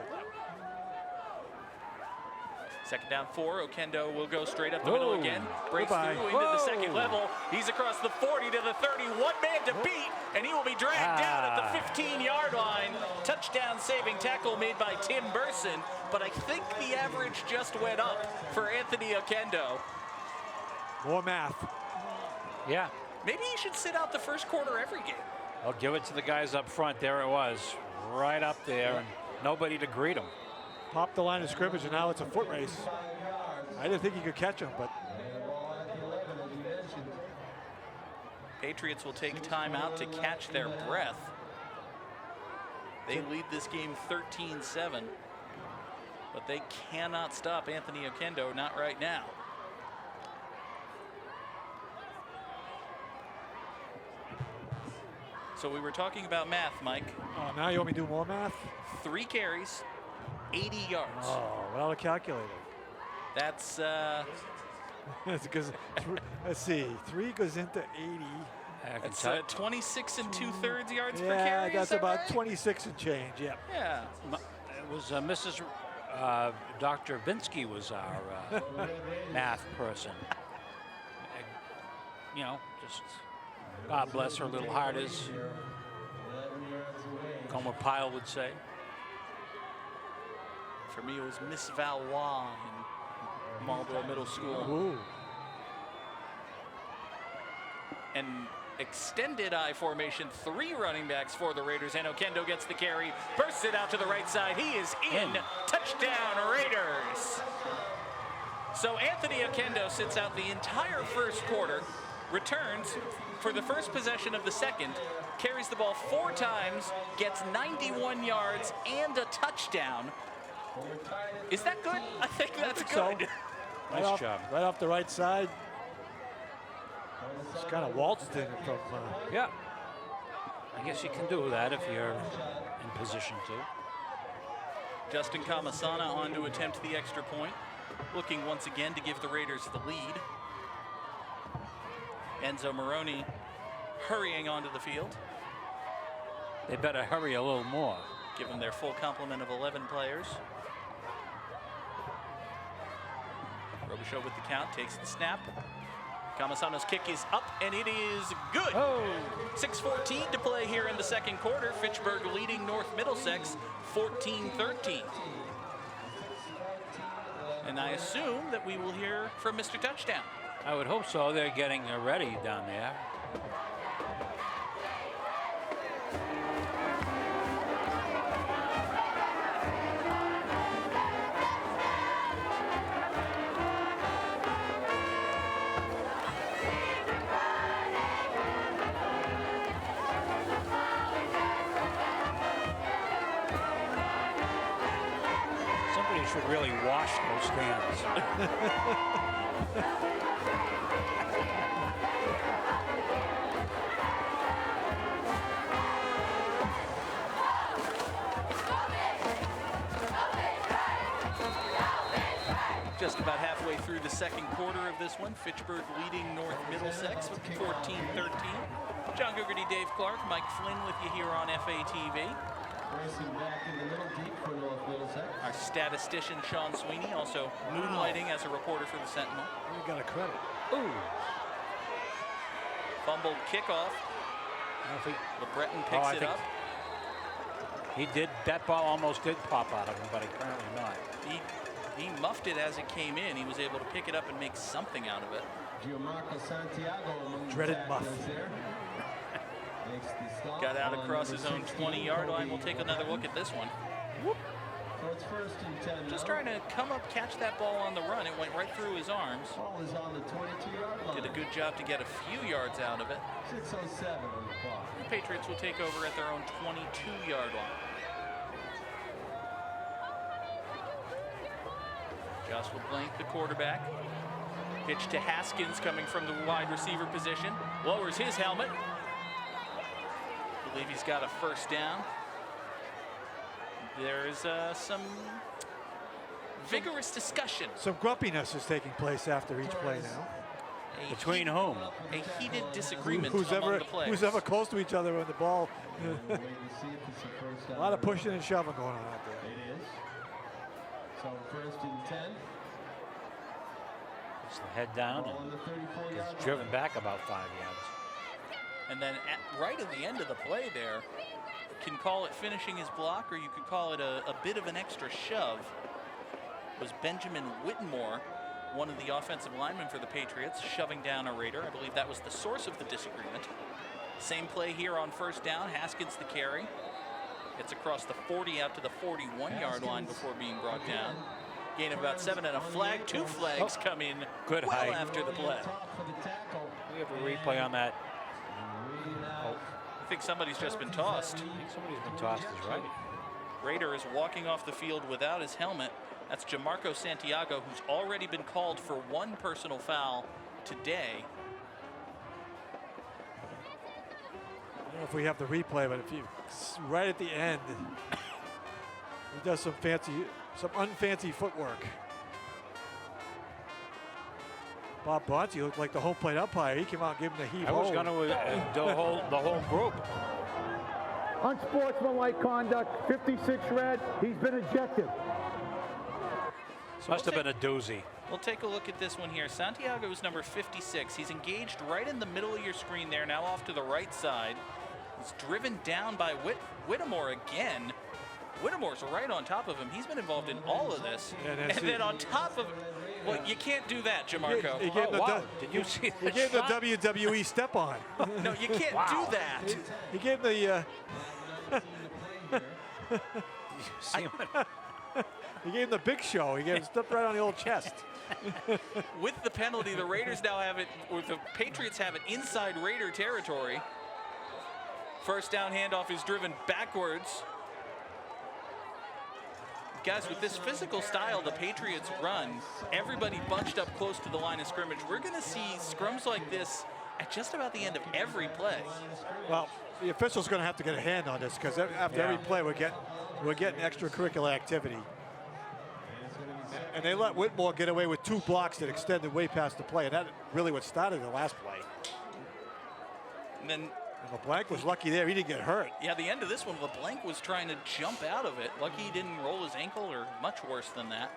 Second down 4. Oquendo will go straight up the middle again. Breaks Goodbye. through into the second level. He's across the 40 to the 30. One man to beat, and he will be dragged down at the 15-yard line. Touchdown saving tackle made by Tim Burson. But I think the average just went up for Anthony Oquendo. More math. Yeah. Maybe he should sit out the first quarter every game. I'll give it to the guys up front. There it was, right up there, and nobody to greet him. Popped the line of scrimmage, and now it's a foot race. I didn't think he could catch him, but Patriots will take time out to catch their breath. They lead this game 13-7, but they cannot stop Anthony Oquendo, not right now. So we were talking about math, Mike. oh, now you want me to do more math? 3 carries, 80 yards. Oh, without a calculator. That's That's because, let's see, 3 goes into 80. I can That's tell- 26 2/3 yards per Yeah, carry. that's is that about right? 26 and change, yeah. Yeah. It was Mrs. Dr. Binsky was our math person. You know, just God bless her little heart, as Gomer Pyle would say. For me, it was Miss Valois in Marlboro Middle School. Ooh. And extended I formation, 3 running backs for the Raiders, and Oquendo gets the carry, bursts it out to the right side. He is in. Touchdown, Raiders. So Anthony Oquendo sits out the entire first quarter, returns for the first possession of the second, carries the ball 4 times, gets 91 yards and a touchdown. Is that good? I think that's so. good. Nice job. Right off the right side. Just kind of waltzed in from. Yeah. I guess you can do that if you're in position to. Justin Kamasana on to attempt the extra point, looking once again to give the Raiders the lead. Enzo Maroney hurrying onto the field. They better hurry a little more. Give them their full complement of 11 players. Robichaud with the count, takes the snap. Kamasano's kick is up, and it is good. 6:14 to play here in the second quarter. Fitchburg leading North Middlesex 14-13. And I assume that we will hear from Mr. Touchdown. I would hope so. They're getting ready down there. should really wash those stands. Just about halfway through the second quarter of this one. Fitchburg leading North Middlesex with 14-13. John Gogarty, Dave Clark, Mike Flynn with you here on FATV. Racing back in the middle deep for North Middlesex. Our statistician, Sean Sweeney, also moonlighting as a reporter for the Sentinel. You got a credit. Ooh. Fumbled kickoff. I don't think LeBreton picks I it think up. he did. That ball almost did pop out of him, but apparently not. He muffed it as it came in. He was able to pick it up and make something out of it. Gianmarco Santiago among the Dreaded muff. tacklers there. Makes the stop Got out on across his number own 16, 20-yard line. Kobe We'll take another look at this one. So it's 1st and 10 Just now. trying to come up, catch that ball on the run. It went right through his arms. Ball is on the 22-yard line. Did a good job to get a few yards out of it. 6:07 on the clock. The Patriots will take over at their own 22-yard line. Joshua Blank, the quarterback. Pitch to Haskins coming from the wide receiver position. Lowers his helmet. Believe he's got a first down. There's some vigorous discussion. Some grumpiness is taking place after each play now. Between whom? A heated disagreement Who's among ever the players. close to each other on the ball. We'll wait and see if it's a first down. A lot of pushing and shoving going on out there. It is. So 1st and 10. Just head down Ball and on the 34-yard gets line. driven back about 5 yards. And then right at the end of the play there, can call it finishing his block, or you could call it a bit of an extra shove, was Benjamin Whitmore, one of the offensive linemen for the Patriots, shoving down a Raider. I believe that was the source of the disagreement. Same play here on first down. Haskins the carry. Gets across the 40 out to the 41-yard line before being brought down. Gain of about 7 and a flag. 2 flags come in Good well height. after the play. Top for the tackle. We have a replay on that. Reading out. I think somebody's just been tossed. I think somebody's been tossed is right. Raider is walking off the field without his helmet. That's Gianmarco Santiago, who's already been called for 1 personal foul today. I don't know if we have the replay, but if you right at the end, he does some unfancy footwork. Bob Bonte looked like the home plate umpire. He came out and gave him the heave. I was going to the whole group. Unsportsmanlike conduct, 56 red. He's been ejected. Must have been a doozy. We'll take a look at this one here. Santiago is number 56. He's engaged right in the middle of your screen there, now off to the right side. He's driven down by Whittemore again. Whittemore's right on top of him. He's been involved in all of this. Yeah, and then on top of, well, you can't do that, Gianmarco. He gave Oh, the wow. Did you see He that gave the shot? WWE step on. No, you can't do that. He gave the See what- he gave him the big show. He gave him stepped right on the old chest. With the penalty, the Raiders now have it, or the Patriots have it inside Raider territory. First down handoff is driven backwards. Guys, with this physical style the Patriots run, everybody bunched up close to the line of scrimmage. We're going to see scrums like this at just about the end of every play. Well, the official's going to have to get a hand on this because after every play we're getting extracurricular activity. And they let Whitmore get away with 2 blocks that extended way past the play, and that really what started the last play. And then, And LeBlanc was lucky there; he didn't get hurt. yeah, the end of this one, LeBlanc was trying to jump out of it. Lucky he didn't roll his ankle, or much worse than that.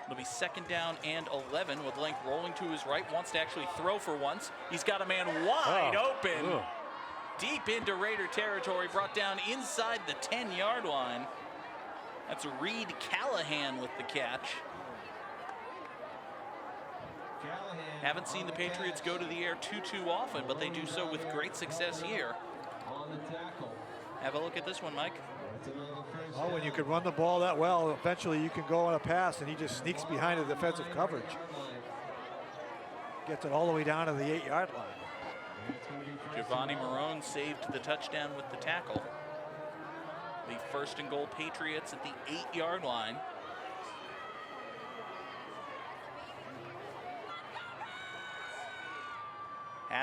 It'll be 2nd down and 11. LeBlanc rolling to his right, wants to actually throw for once. He's got a man wide open. Ugh. Deep into Raider territory, brought down inside the 10-yard line. That's Reed Callahan with the catch. Callahan Haven't seen the Patriots go to the air too often, but they do so with great success here. on the tackle. Have a look at this one, Mike. It's another first Oh, when you down. can run the ball that well, eventually you can go on a pass, and he just sneaks behind the defensive coverage, gets it all the way down to the 8-yard line. It's gonna be first Giovanni and goal. Marone saved the touchdown with the tackle. The 1st and goal Patriots at the 8-yard line.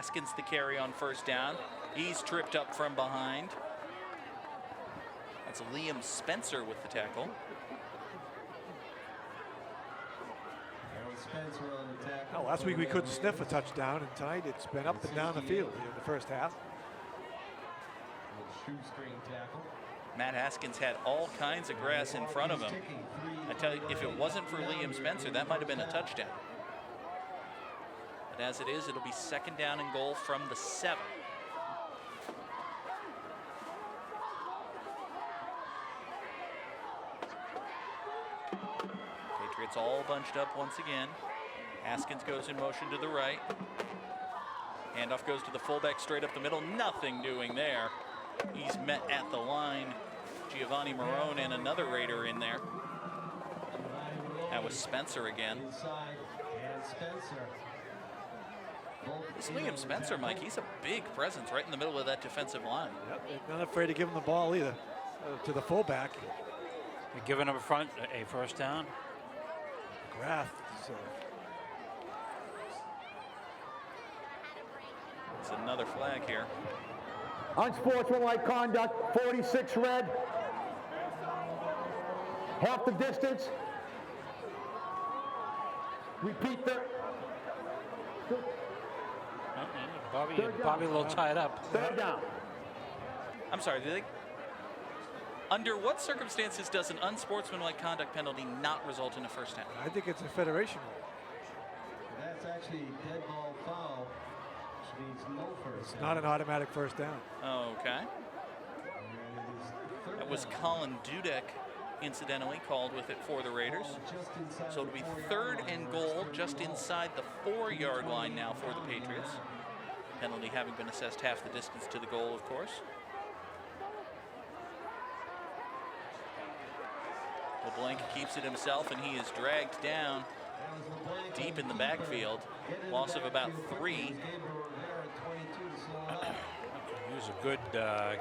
Haskins the carry on first down. He's tripped up from behind. That's Liam Spencer with the tackle. Well, last week we couldn't sniff a touchdown, and tonight it's been up and down the field here in the first half. Matt Haskins had all kinds of grass in front of him. I tell you, if it wasn't for Liam Spencer, that might have been a touchdown. But as it is, it'll be second down and goal from the 7. Patriots all bunched up once again. Haskins goes in motion to the right. Handoff goes to the fullback straight up the middle. Nothing doing there. He's met at the line. Giovanni Marone and another Raider in there. That was Spencer again. This Liam Spencer, Mike, he's a big presence right in the middle of that defensive line. Yep, they're not afraid to give him the ball either, to the fullback. They're giving him a first down. Graff. It's another flag here. Unsportsmanlike conduct, 46 red. Half the distance. Repeat the. Bobby a little tied up. Third down. I'm sorry, under what circumstances does an unsportsmanlike conduct penalty not result in a first down? I think it's a federation rule. That's actually dead ball foul, which means no first. It's not an automatic first down. Okay. That was Colin Dudek, incidentally, called with it for the Raiders. So it'll be third and goal just inside the 4-yard line now for the Patriots. Penalty having been assessed half the distance to the goal, of course. LeBlanc keeps it himself, and he is dragged down deep in the backfield. Loss of about 3. He was a good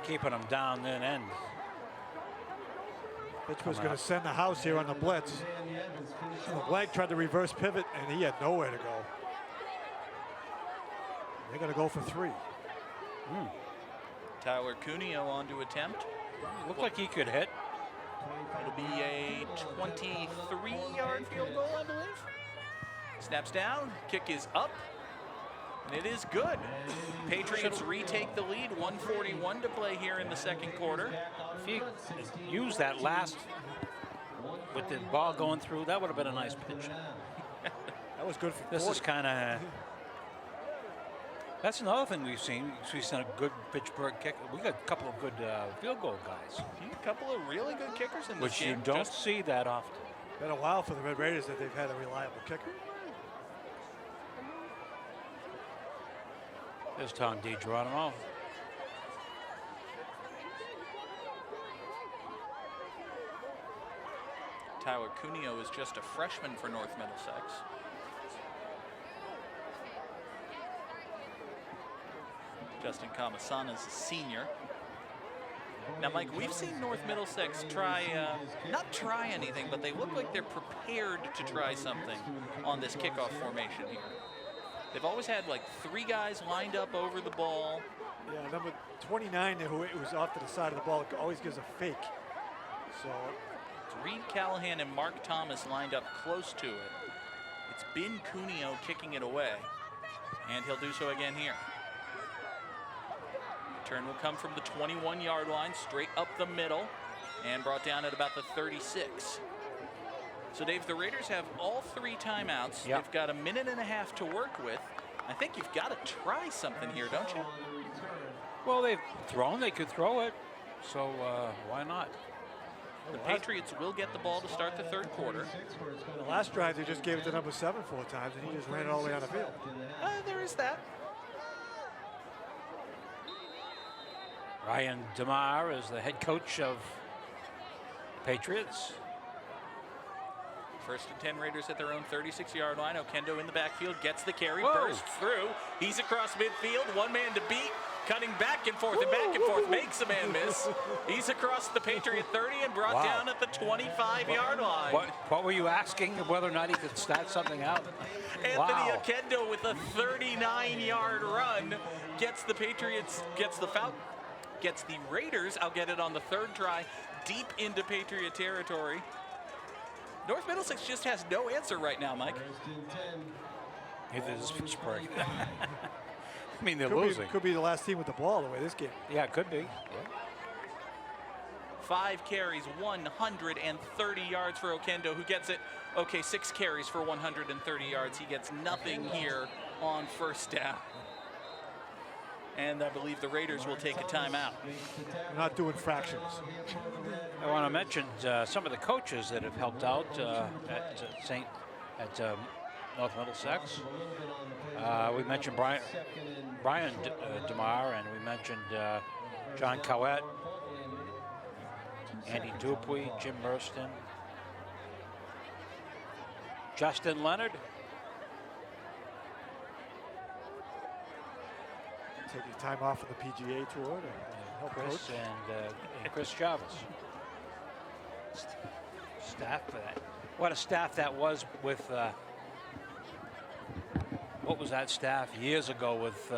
keeping him down then end. Pittsburgh's going to send the house here on the blitz. LeBlanc tried to reverse pivot, and he had nowhere to go. They're going to go for 3. Tyler Cuneo on to attempt. Looked like he could hit. It'll be a 23-yard field goal, I believe. Snaps down, kick is up, and it is good. Patriots retake the lead, 1:41 to play here in the second quarter. If he used that last with the ball going through, that would have been a nice pitch. That was good for This 40. is kind of. That's another thing we've seen. We've seen a good Pittsburgh kick. We got a couple of good field goal guys. A couple of really good kickers in this Which game. you don't see that often. Been a while for the Red Raiders that they've had a reliable kicker. There's Tom DiGeronimo. Tyler Cuneo is just a freshman for North Middlesex. Justin Kamasana is a senior. Now, Mike, we've seen North Middlesex not try anything, but they look like they're prepared to try something on this kickoff formation here. They've always had like 3 guys lined up over the ball. Yeah, number 29, who was off to the side of the ball, always gives a fake. So it's Reed Callahan and Mark Thomas lined up close to it. It's been Cuneo kicking it away, and he'll do so again here. Return will come from the 21-yard line, straight up the middle, and brought down at about the 36. So, Dave, the Raiders have all 3 timeouts. Yep. They've got a minute and a half to work with. I think you've got to try something here, don't you? Well, they've thrown. They could throw it. So why not? The Patriots will get the ball to start the third quarter. the last drive, they just gave it to number 7 4 times, and he just ran it all the way on the field. There is that. Ryan DeMar is the head coach of Patriots. First and 10 Raiders at their own 36-yard line. Okendo in the backfield, gets the carry, Whoa. bursts through. He's across midfield, one man to beat. cutting back and forth and back and forth, makes a man miss. He's across the Patriot 30 and brought Wow. down at the 25-yard line. What were you asking? Whether or not he could start something out? Anthony Wow. Oquendo with a 39-yard run gets the Patriots, gets the Raiders. I'll get it on the third try, deep into Patriot territory. North Middlesex just has no answer right now, Mike. Neither does Pittsburgh. I mean, they're Could losing. could be the last team with the ball the way this game. Yeah, it could be. Yeah. 5 carries, 130 yards for Oquendo, who gets it. Okay, 6 carries for 130 yards. He gets nothing here on first down. And I believe the Raiders will take a timeout. They're not doing fractions. I want to mention some of the coaches that have helped out at North Middlesex. We mentioned Brian DeMar, and we mentioned John Cowett, Andy Dupuy, Jim Merston, Justin Leonard. Taking time off of the PGA tour to help Chris coach. and Chris Chavez. Staff for that. What a staff that was with. What was that staff years ago with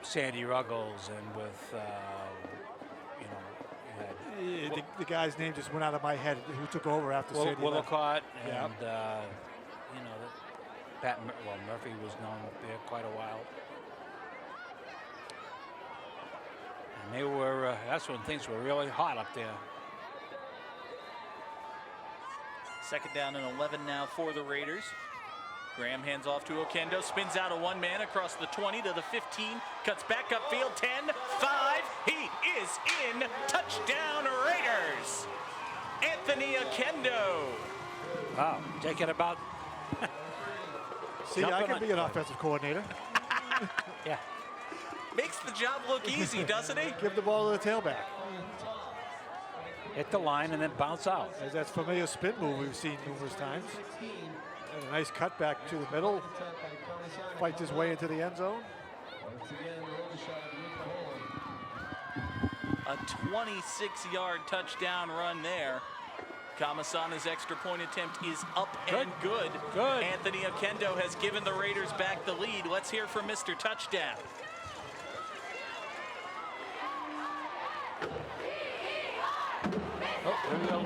Sandy Ruggles and with you had The guy's name just went out of my head. Who took over after Sandy left. Willacott Yeah. and you know Murphy was known there quite a while. And they were, that's when things were really hot up there. Second down and 11 now for the Raiders. Graham hands off to Oquendo, spins out a one-man across the 20 to the 15, cuts back upfield, 10, 5, he is in, touchdown Raiders! Anthony Oquendo. Wow, taking about. See, I Jumping can on- be an offensive coordinator. Yeah. Makes the job look easy, doesn't he? Give the ball to the tailback. Hit the line and then bounce out. As that familiar spin move we've seen numerous times. And a nice cutback to the middle. Fights his way into the end zone. A 26-yard touchdown run there. Kamasana's extra point attempt is up and good. Good. Anthony Oquendo has given the Raiders back the lead. Let's hear from Mr. Touchdown. Oh, there we go.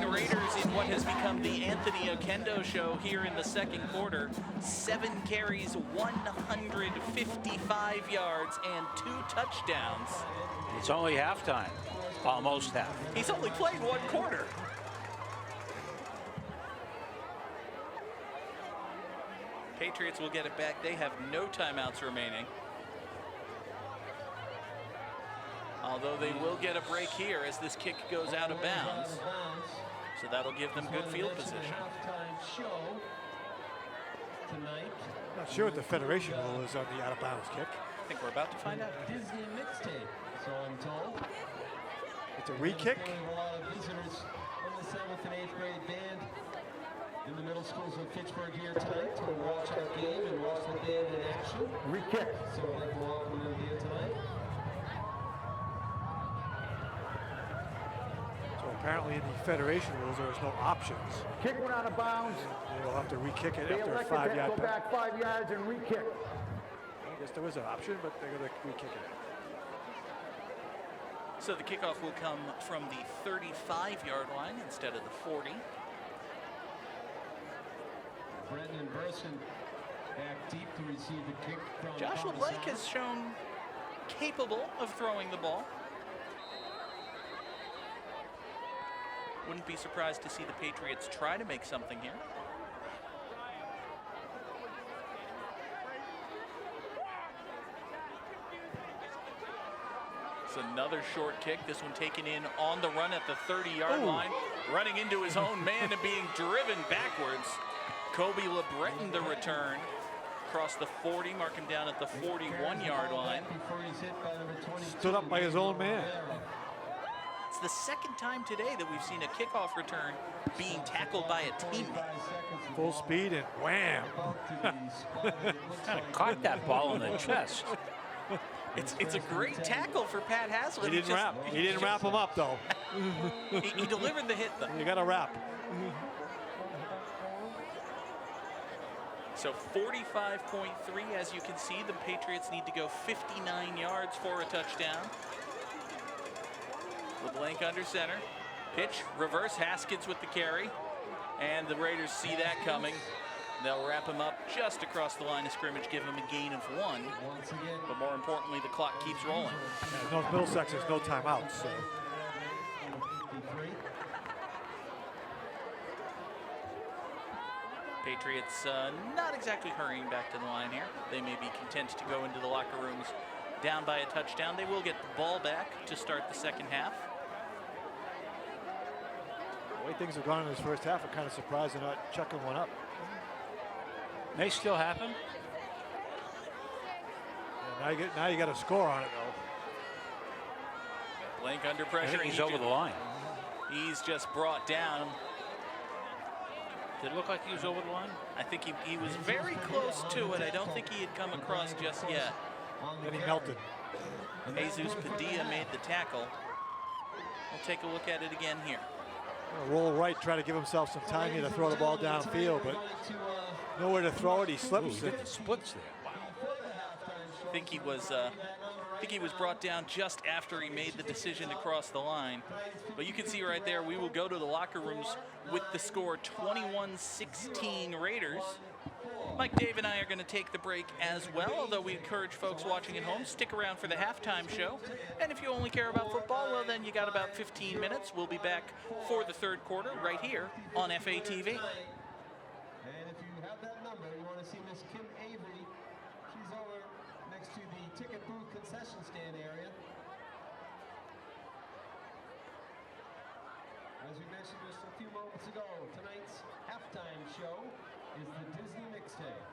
Raiders in what has become the Anthony Oquendo show here in the second quarter. 7 carries, 155 yards, and 2 touchdowns. It's only halftime, almost half. He's only played 1 quarter. Patriots will get it back. They have no timeouts remaining. Although they will get a break here as this kick goes out of bounds. So that'll give them good field position. Not sure what the Federation rule is on the out-of-bounds kick. I think we're about to find out. Disney mixtape, so I'm told. It's a re-kick. A lot of visitors from the 7th and 8th grade band in the middle schools of Pittsburgh here tonight to watch our game and watch the band in action. Re-kick. So I'd like to welcome them here tonight. So apparently in the Federation rules, there is no options. Kick went out of bounds. They will have to re-kick it They after a elected to 5-yard go penalty. back 5 yards and re-kick. I guess there was an option, but they're going to re-kick it. So the kickoff will come from the 35-yard line instead of the 40. Brendan and Burson back deep to receive the kick from Joshua Blake has shown capable of throwing the ball. wouldn't be surprised to see the Patriots try to make something here. It's another short kick. This one taken in on the run at the 30-yard line, running into his own man and being driven backwards. Kobe LeBreton the return. Across the 40, mark him down at the 41-yard line. Stood up by his own man. It's the second time today that we've seen a kickoff return being tackled by a teammate. Full speed and wham. Kind of caught that ball in the chest. It's a great tackle for Pat Haslett. He didn't wrap him up though. he delivered the hit though. You got to wrap. So 45.3, as you can see, the Patriots need to go 59 yards for a touchdown. LeBlanc under center. Pitch, reverse, Haskins with the carry. And the Raiders see that coming. They'll wrap him up just across the line of scrimmage, give him a gain of 1. But more importantly, the clock keeps rolling. North Middlesex has no timeouts, so. Patriots not exactly hurrying back to the line here. They may be content to go into the locker rooms down by a touchdown. They will get the ball back to start the second half. The way things have gone in this first half, I'm kind of surprised they're not chucking one up. May still happen. Yeah, now you got a score on it though. Blank under I pressure. think he's over the line. He's just brought down. Did it look like he was over the line? I think he was very close to it. I don't think he had come across just yet. Then he melted. Jesus Padilla made the tackle. We'll take a look at it again here. Roll right, try to give himself some time here to throw the ball downfield, but nowhere to throw it. He slips it. Splits there. Wow. I think he was brought down just after he made the decision to cross the line. But you can see right there, we will go to the locker rooms with the score 21-16 Raiders. Mike, Dave, and I are going to take the break as well, although we encourage folks watching at home, stick around for the halftime show. And if you only care about football, well, then you got about 15 minutes. We'll be back for the third quarter right here on FATV. And if you have that number, you want to see Miss Kim Avery. She's over next to the ticket booth concession stand area. As we mentioned just a few moments ago, tonight's halftime show is the Disney Mixtape.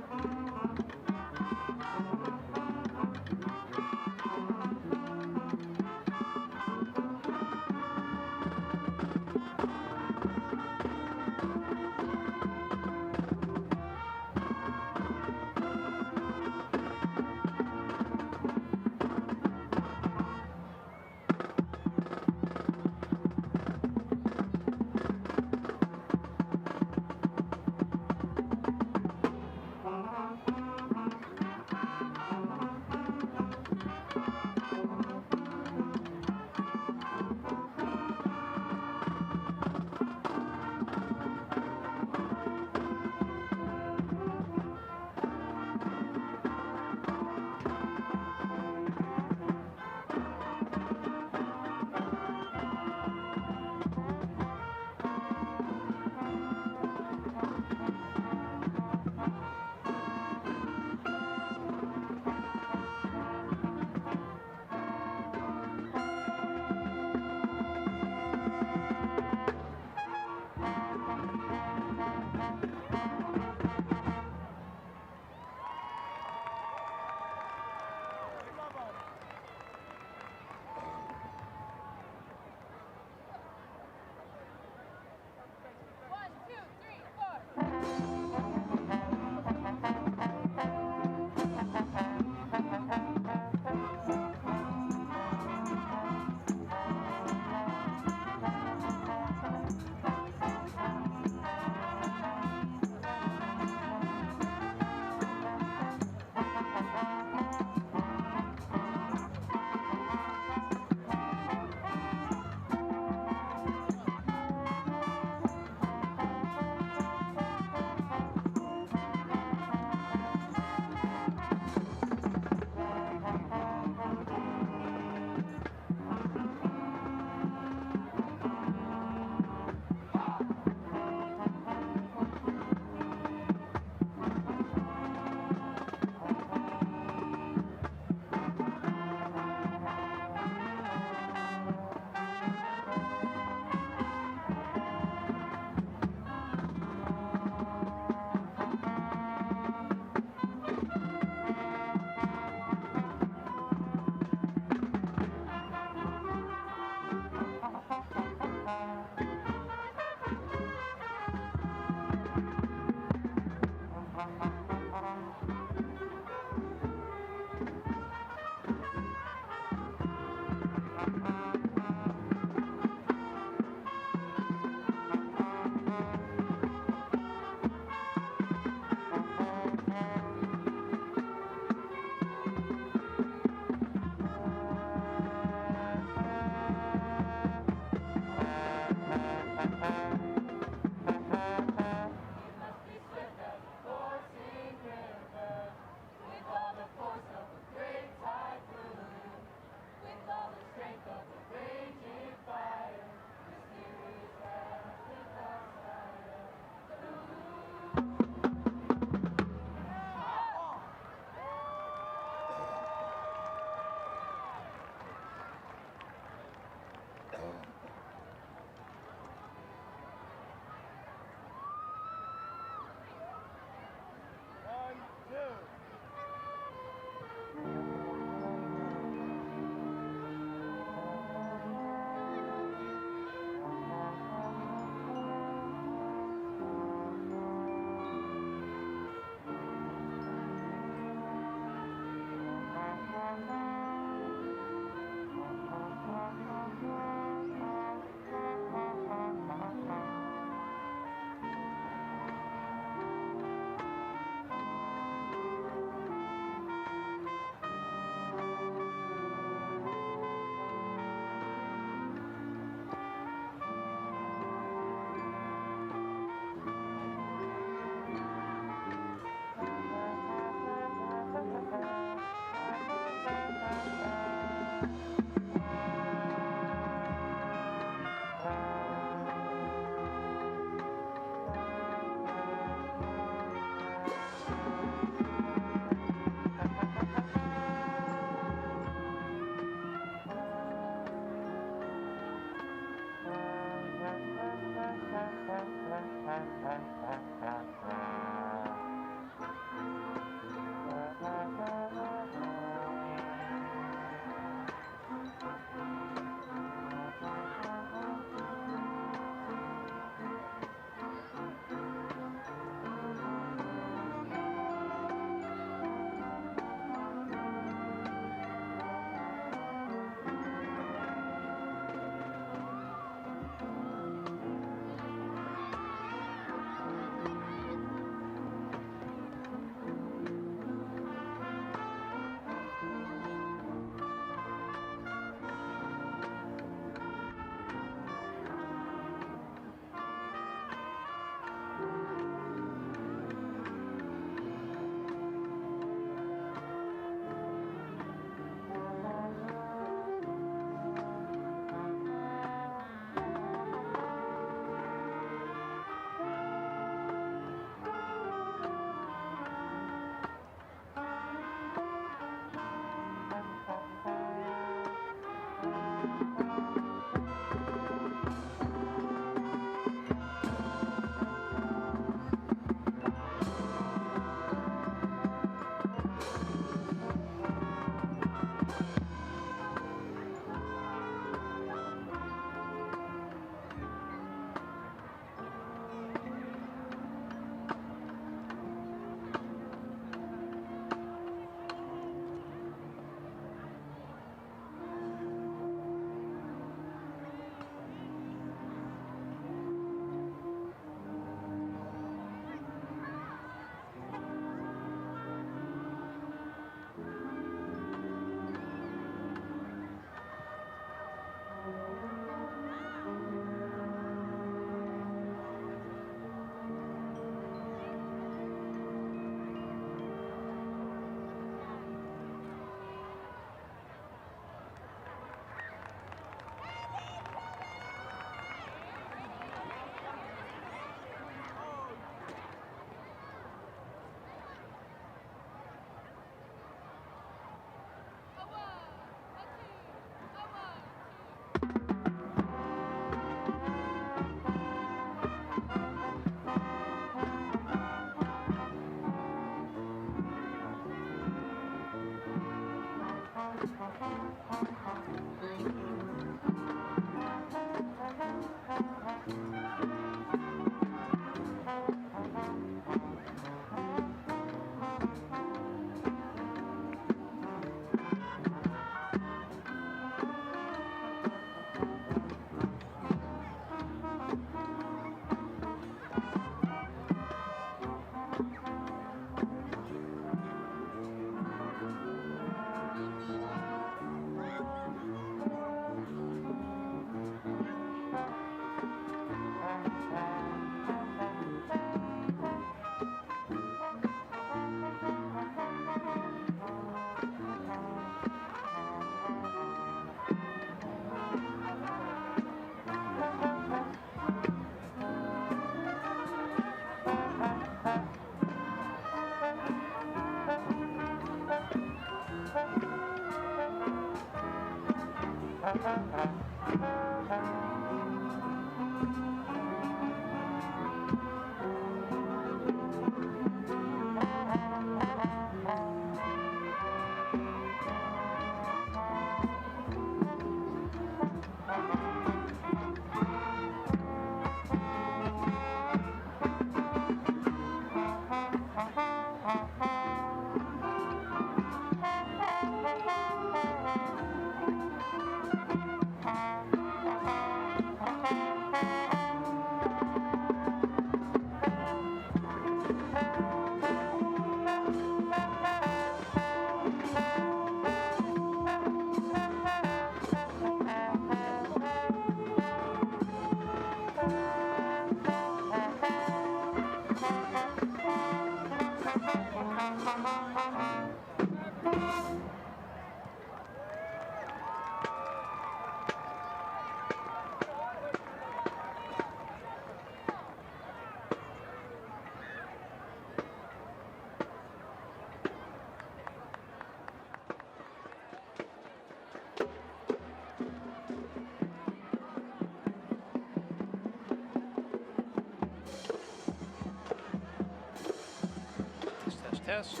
test.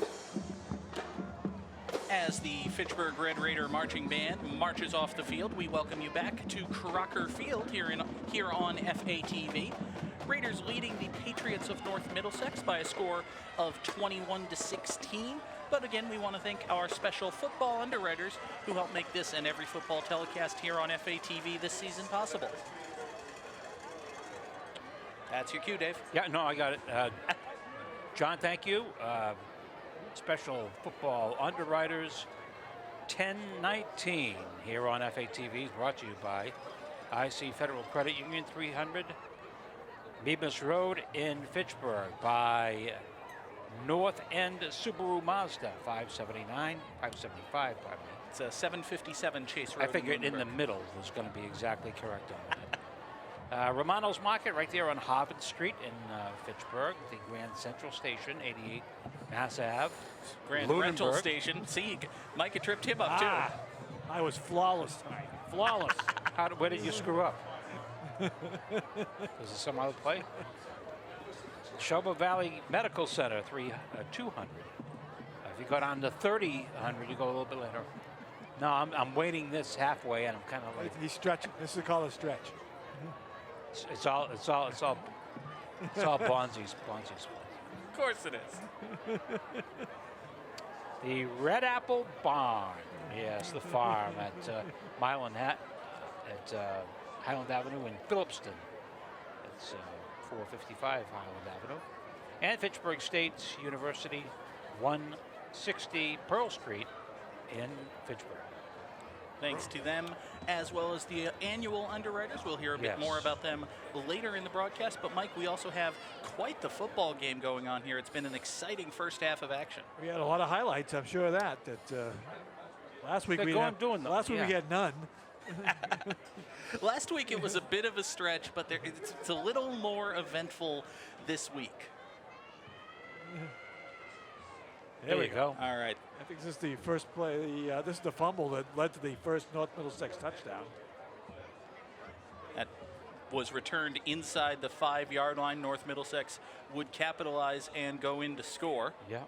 As the Fitchburg Red Raider Marching Band marches off the field, we welcome you back to Crocker Field here on FATV. Raiders leading the Patriots of North Middlesex by a score of 21-16. But again, we want to thank our special football underwriters who help make this and every football telecast here on FATV this season possible. That's your cue, Dave. Yeah, no, I got it. John, thank you. Special football underwriters 1019 here on FATV, brought to you by IC Federal Credit Union 300 Bemis Road in Fitchburg, by North End Subaru Mazda 575, pardon me. It's a 757 Chase Road. I figured in the middle was going to be exactly correct on that. Romano's Market right there on Harvard Street in Fitchburg, the Grand Central Station, 88 Mass Ave. Grand Rental Station. See, Micah tripped him up too. I was flawless tonight. Flawless. Where did you screw up? Was it some other play? Shelby Valley Medical Center, 200. If you go down to 3000, you go a little bit later. No, I'm waiting this halfway, and I'm kind of like. He's stretching. This is called a stretch. It's all Bonzi's. Of course it is. The Red Apple Barn. Yes, the farm at Highland Avenue in Phillipston. It's 455 Highland Avenue. And Fitchburg State University, 160 Pearl Street in Fitchburg. Thanks to them, as well as the annual underwriters. We'll hear a bit more about them later in the broadcast. But, Mike, we also have quite the football game going on here. It's been an exciting first half of action. We had a lot of highlights, I'm sure of that. Last week we had none. Last week it was a bit of a stretch, but it's a little more eventful this week. There we go. All right. I think this is the first play. This is the fumble that led to the first North Middlesex touchdown. That was returned inside the 5-yard line. North Middlesex would capitalize and go in to score. Yeah.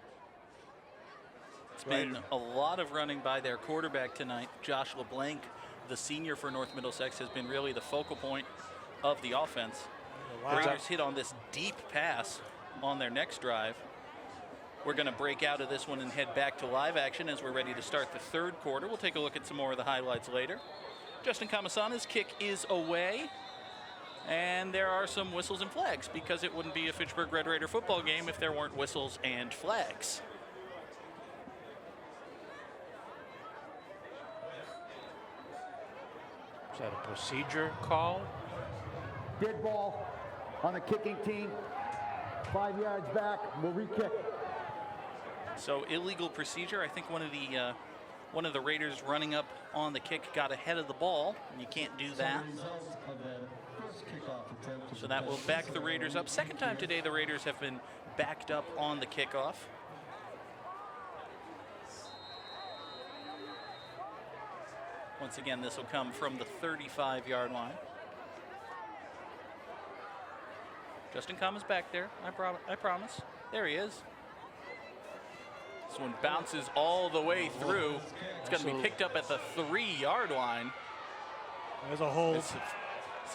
It's been a lot of running by their quarterback tonight. Josh LeBlanc, the senior for North Middlesex, has been really the focal point of the offense. Raiders hit on this deep pass on their next drive. We're going to break out of this one and head back to live action as we're ready to start the third quarter. We'll take a look at some more of the highlights later. Justin Kamasana's kick is away. And there are some whistles and flags, because it wouldn't be a Fitchburg Red Raider football game if there weren't whistles and flags. Is that a procedure call? Dead ball on the kicking team. 5 yards back. We'll re-kick. So illegal procedure. I think one of the Raiders running up on the kick got ahead of the ball. And you can't do that. So that will back the Raiders up. Second time today the Raiders have been backed up on the kickoff. Once again, this will come from the 35-yard line. Justin Kama's back there. I promise. There he is. This one bounces all the way through. It's going to be picked up at the 3-yard line. There's a hold. It's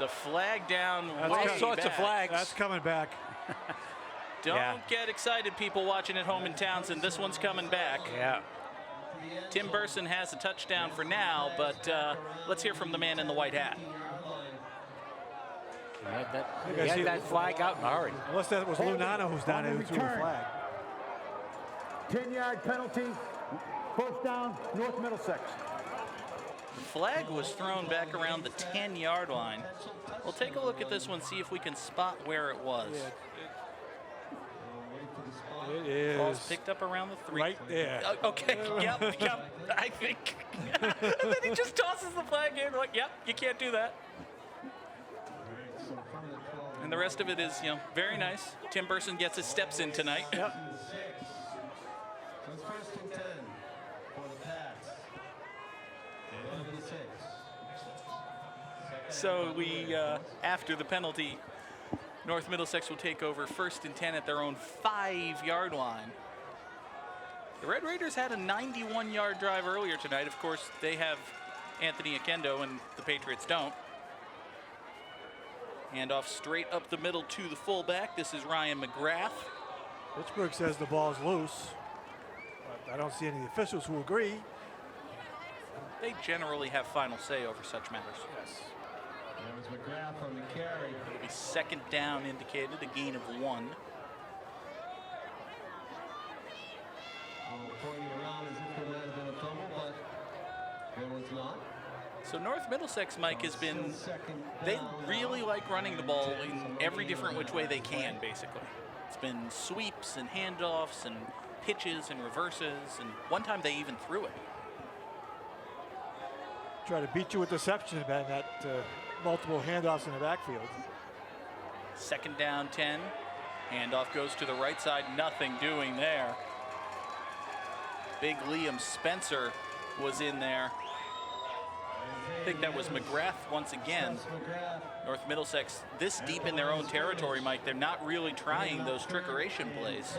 a flag down. All sorts of flags. That's coming back. Don't get excited, people watching at home in Townsend. This one's coming back. Yeah. Tim Burson has a touchdown for now, but let's hear from the man in the white hat. He had that flag out in a hurry. Unless that was Lunano who's down there who threw a flag. 10-yard penalty. First down, North Middlesex. The flag was thrown back around the 10-yard line. We'll take a look at this one, see if we can spot where it was. It is. Ball's picked up around the 3. Right there. Okay, yep, I think. And then he just tosses the flag in, like, yep, you can't do that. And the rest of it is, very nice. Tim Burson gets his steps in tonight. Yep. So it's first and 10 for the Pats. 11-6. So we, after the penalty, North Middlesex will take over 1st and 10 at their own 5-yard line. The Red Raiders had a 91-yard drive earlier tonight. Of course, they have Anthony Oquendo, and the Patriots don't. Handoff straight up the middle to the fullback. This is Ryan McGrath. Pittsburgh says the ball's loose, but I don't see any officials who agree. They generally have final say over such matters. Yes. There was McGrath on the carry. It'll be second down indicated, a gain of 1. Pointing around as if there might have been a fumble, but there was not. So North Middlesex, Mike, has been, they really like running the ball in every different which way they can, basically. It's been sweeps and handoffs and pitches and reverses, and one time they even threw it. Try to beat you with deception and that multiple handoffs in the backfield. Second down 10. Handoff goes to the right side, nothing doing there. Big Liam Spencer was in there. I think that was McGrath once again. North Middlesex this deep in their own territory, Mike. They're not really trying those trickeration plays.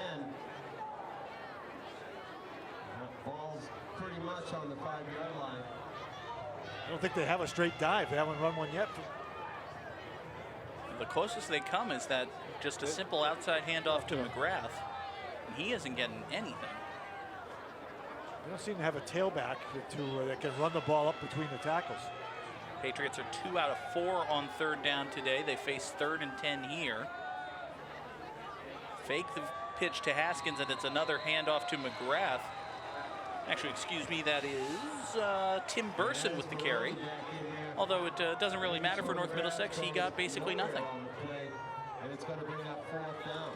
Ball's pretty much on the 5-yard line. I don't think they have a straight dive. They haven't run one yet. The closest they come is that just a simple outside handoff to McGrath, and he isn't getting anything. They don't seem to have a tailback that can run the ball up between the tackles. Patriots are 2 out of 4 on third down today. They face 3rd and 10 here. Fake the pitch to Haskins, and it's another handoff to McGrath. Actually, excuse me, that is Tim Burson with the carry. Although it doesn't really matter for North Middlesex, he got basically nothing. And it's going to bring up 4th down.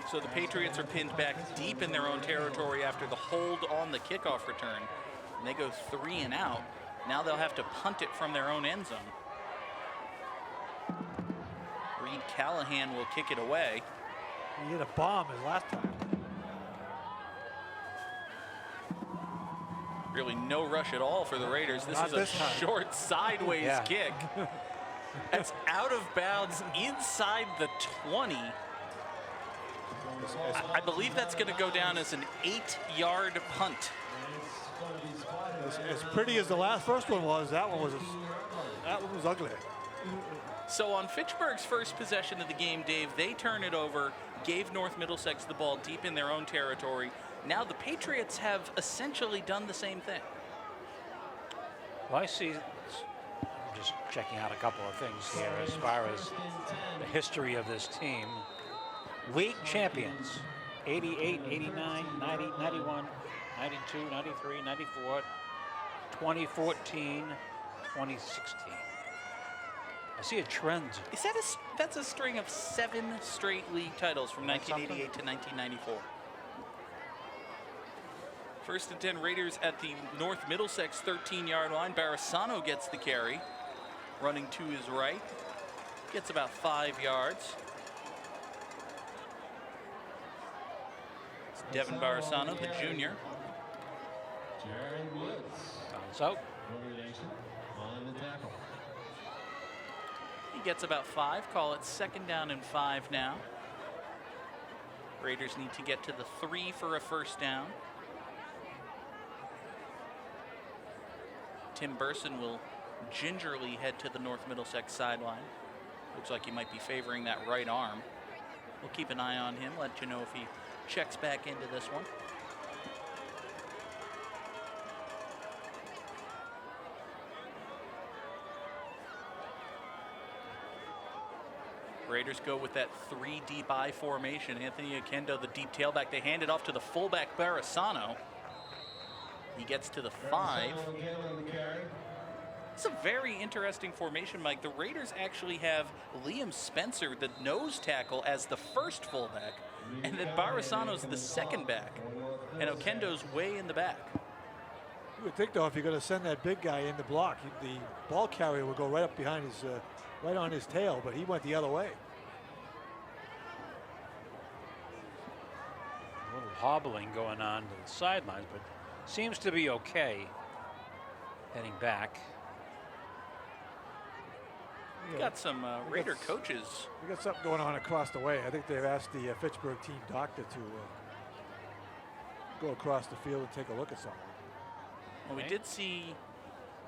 So the Patriots are pinned back deep in their own territory after the hold on the kickoff return. And they go 3 and out. Now they'll have to punt it from their own end zone. Reed Callahan will kick it away. He hit a bomb his last time. Really no rush at all for the Raiders. This Not is a this time. short sideways kick. That's out of bounds inside the 20. I believe that's going to go down as an 8-yard punt. As pretty as the first one was, that one was ugly. So on Fitchburg's first possession of the game, Dave, they turn it over, gave North Middlesex the ball deep in their own territory. Now the Patriots have essentially done the same thing. Well, I see, I'm just checking out a couple of things here as far as the history of this team. League champions, 88, 89, 90, 91, 92, 93, 94, 2014, 2016. I see a trend. Is that that's a string of 7 straight league titles from 1988 to 1994. First and 10 Raiders at the North Middlesex 13-yard line. Barasano gets the carry, running to his right. Gets about 5 yards. It's Devin Barasano, the junior. Jared Woods. Bounce out. On the tackle. He gets about 5. Call it second down and 5 now. Raiders need to get to the 3 for a first down. Tim Burson will gingerly head to the North Middlesex sideline. Looks like he might be favoring that right arm. We'll keep an eye on him, let you know if he checks back into this one. Raiders go with that 3 deep I formation. Anthony Oquendo, the deep tailback. They hand it off to the fullback, Barasano. He gets to the 5. It's a very interesting formation, Mike. The Raiders actually have Liam Spencer, the nose tackle, as the first fullback, and then Barasano's the second back, and Oquendo's way in the back. You would think, though, if you're going to send that big guy in the block, the ball carrier would go right up behind his, right on his tail, but he went the other way. A little hobbling going on to the sidelines, but seems to be okay. Heading back. We've got some Raider coaches. We got something going on across the way. I think they've asked the Fitchburg team doctor to go across the field and take a look at someone. Well, we did see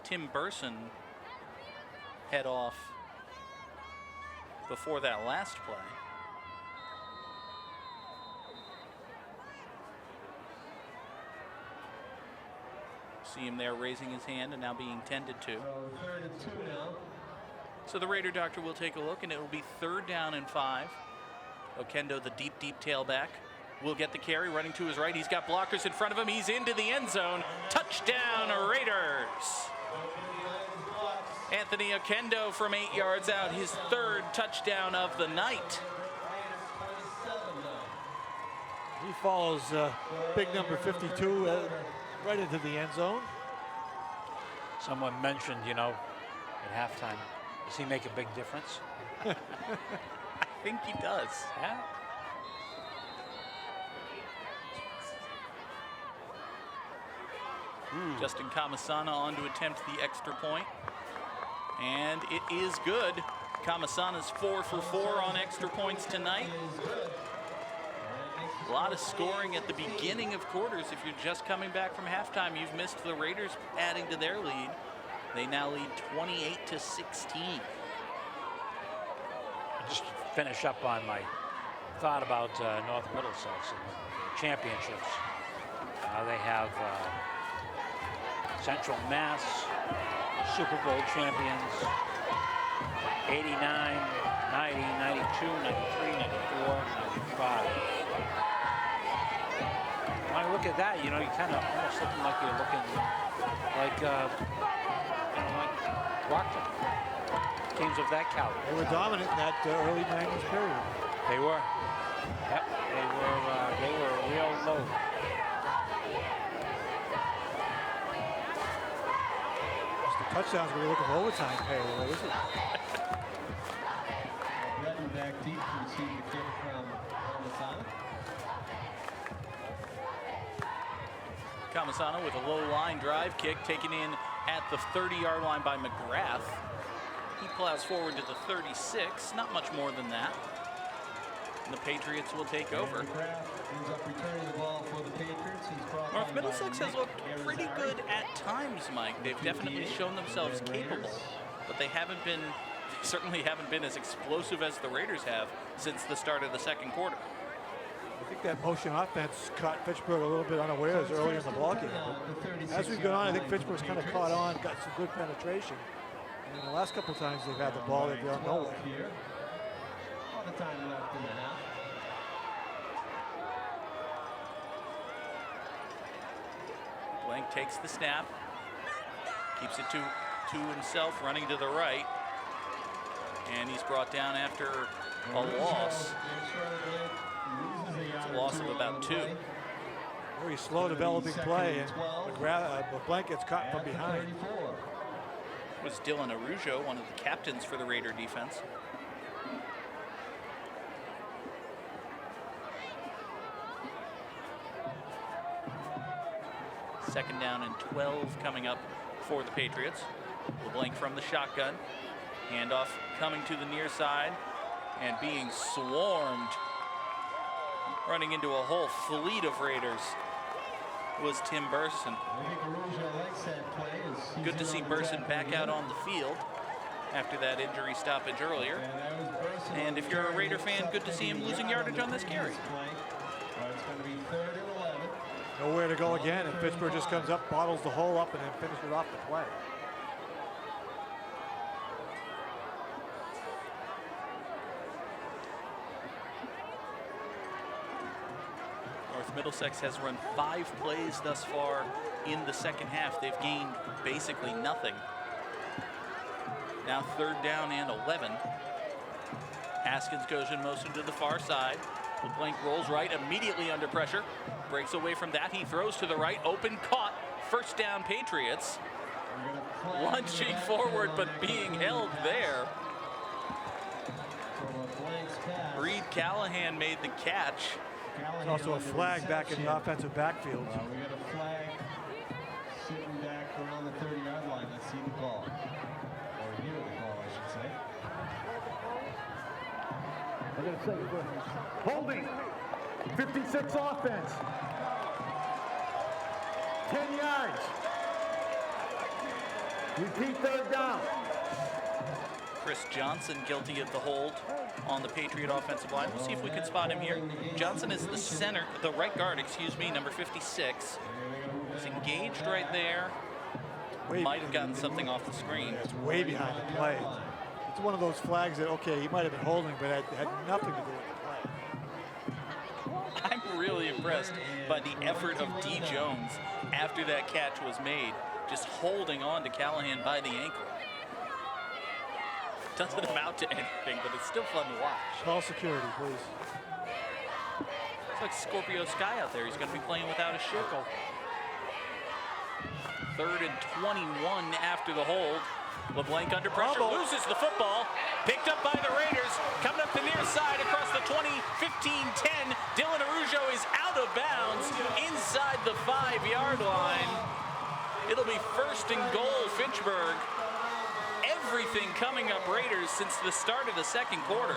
Tim Burson head off before that last play. See him there raising his hand and now being tended to. So 3rd and 2 now. So the Raider doctor will take a look, and it will be 3rd down and 5. Okendo, the deep tailback, will get the carry, running to his right. He's got blockers in front of him. He's into the end zone. Touchdown, Raiders. Anthony Okendo from 8 yards out, his 3rd touchdown of the night. He follows big number 52 right into the end zone. Someone mentioned, you know, at halftime, does he make a big difference? I think he does. Yeah. Justin Kamasana on to attempt the extra point. And it is good. Kamasana's 4 for 4 on extra points tonight. A lot of scoring at the beginning of quarters. If you're just coming back from halftime, you've missed the Raiders adding to their lead. They now lead 28-16. Just finish up on my thought about North Middlesex and the championships. They have Central Mass, Super Bowl champions, 89, 90, 92, 93, 94, 95. When I look at that, you know, you kind of almost looking like you're looking like, you know, like Rockton. Teams of that caliber. They were dominant in that early 90s period. They were. Yep, they were real low. It's the touchdowns when you're looking for overtime pay, though, isn't it? Redden back deep to receive the kick from Kamasana. Kamasana with a low line drive kick taken in at the 30-yard line by McGrath. He plows forward to the 36, not much more than that. And the Patriots will take over. Ends up returning the ball for the Patriots. He's brought North on Middlesex by has looked Nick pretty Arizari. good at times, Mike. They've definitely shown themselves capable, but they certainly haven't been as explosive as the Raiders have since the start of the second quarter. I think that motion offense caught Fitchburg a little bit unawares early in the ball game. But as we've gone on, I think Fitchburg's kind of caught on, got some good penetration. And the last couple of times they've had the ball, they've gone nowhere. Here. All the time left in the half. Blank takes the snap, keeps it to himself, running to the right, and he's brought down after a loss. It's a loss of about 2. Very slow developing play, and Blank gets caught from behind. It was Dylan Arujo, one of the captains for the Raider defense. Second down and 12 coming up for the Patriots. LeBlanc from the shotgun. Handoff coming to the near side and being swarmed. Running into a whole fleet of Raiders was Tim Burson. Good to see Burson back out on the field after that injury stoppage earlier. And if you're a Raider fan, good to see him losing yardage on this carry. It's going to be 3rd and 11. Nowhere to go again, and Pittsburgh just comes up, bottles the hole up, and then finishes off the play. North Middlesex has run 5 plays thus far in the second half. They've gained basically nothing. Now 3rd down and 11. Haskins goes in motion to the far side. LeBlanc rolls right, immediately under pressure. Breaks away from that. He throws to the right. Open, caught. 1st down, Patriots. Lunging forward, but being held there. Reed Callahan made the catch. There's also a flag back in the offensive backfield. We got a flag sitting back around the 30-yard line. Let's see the call. Or hear the call, I should say. I'm going to say holding 56 offense. 10 yards. Repeat third down. Chris Johnson guilty of the hold on the Patriot offensive line. We'll see if we can spot him here. Johnson is the right guard, number 56. He's engaged right there. Might have gotten something off the screen. It's way behind the play. It's one of those flags that, okay, he might have been holding, but had nothing to do with the play. I'm really impressed by the effort of D. Jones after that catch was made, just holding on to Callahan by the ankle. Doesn't amount to anything, but it's still fun to watch. Call security, please. It's like Scorpio Sky out there. He's going to be playing without a shoe. 3rd and 21 after the hold. LeBlanc under pressure, loses the football. Picked up by the Raiders. Coming up the near side across the 20, 15-10. Dylan Araujo is out of bounds inside the 5-yard line. It'll be 1st and goal, Fitchburg. Everything coming up Raiders since the start of the 2nd quarter.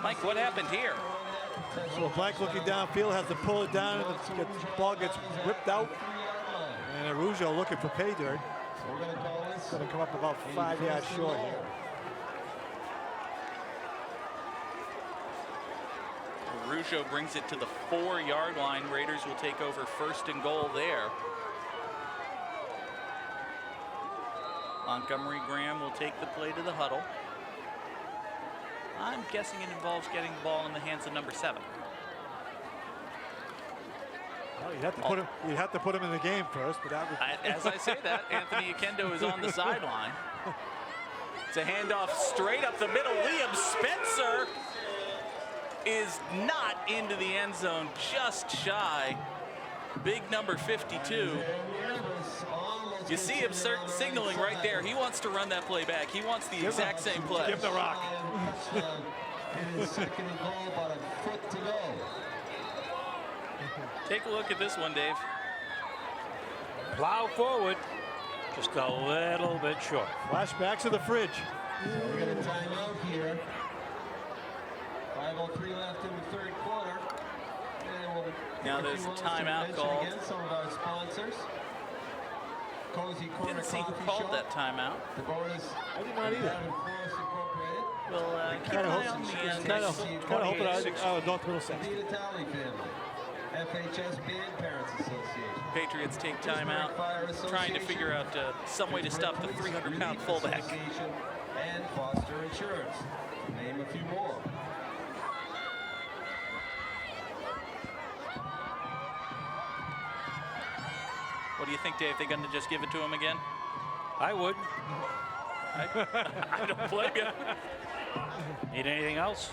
Mike, what happened here? So LeBlanc looking downfield, has to pull it down, and the ball gets whipped out. And Araujo looking for pay dirt. It's going to come up about 5 yards short here. Araujo brings it to the 4-yard line. Raiders will take over 1st and goal there. Montgomery Graham will take the play to the huddle. I'm guessing it involves getting the ball in the hands of number 7. Well, you'd have to put him in the game first, but that would... As I say that, Anthony Akendo is on the sideline. It's a handoff straight up the middle. Liam Spencer is not into the end zone, just shy. Big number 52. You see him signaling right there. He wants to run that play back. He wants the exact same play. Give the rock. Take a look at this one, Dave. Plow forward, just a little bit short. Flashback to the fridge. We're going to time out here. 5:03 left in the 3rd quarter. And we'll now there's a timeout call. Again, some of our sponsors. Cozy Corner Didn't see who Coffee called Shop. that timeout. The bonus. I did not either. We'll keep an eye on the Kind of hoping North Middlesex. The Vitale family. FHS Band Parents Association. Patriots take timeout, trying to figure out some way to stop the 300-pound fullback. And Foster Insurance. Name a few more. What do you think, Dave? They're going to just give it to him again? I would. I don't blame you. Need anything else?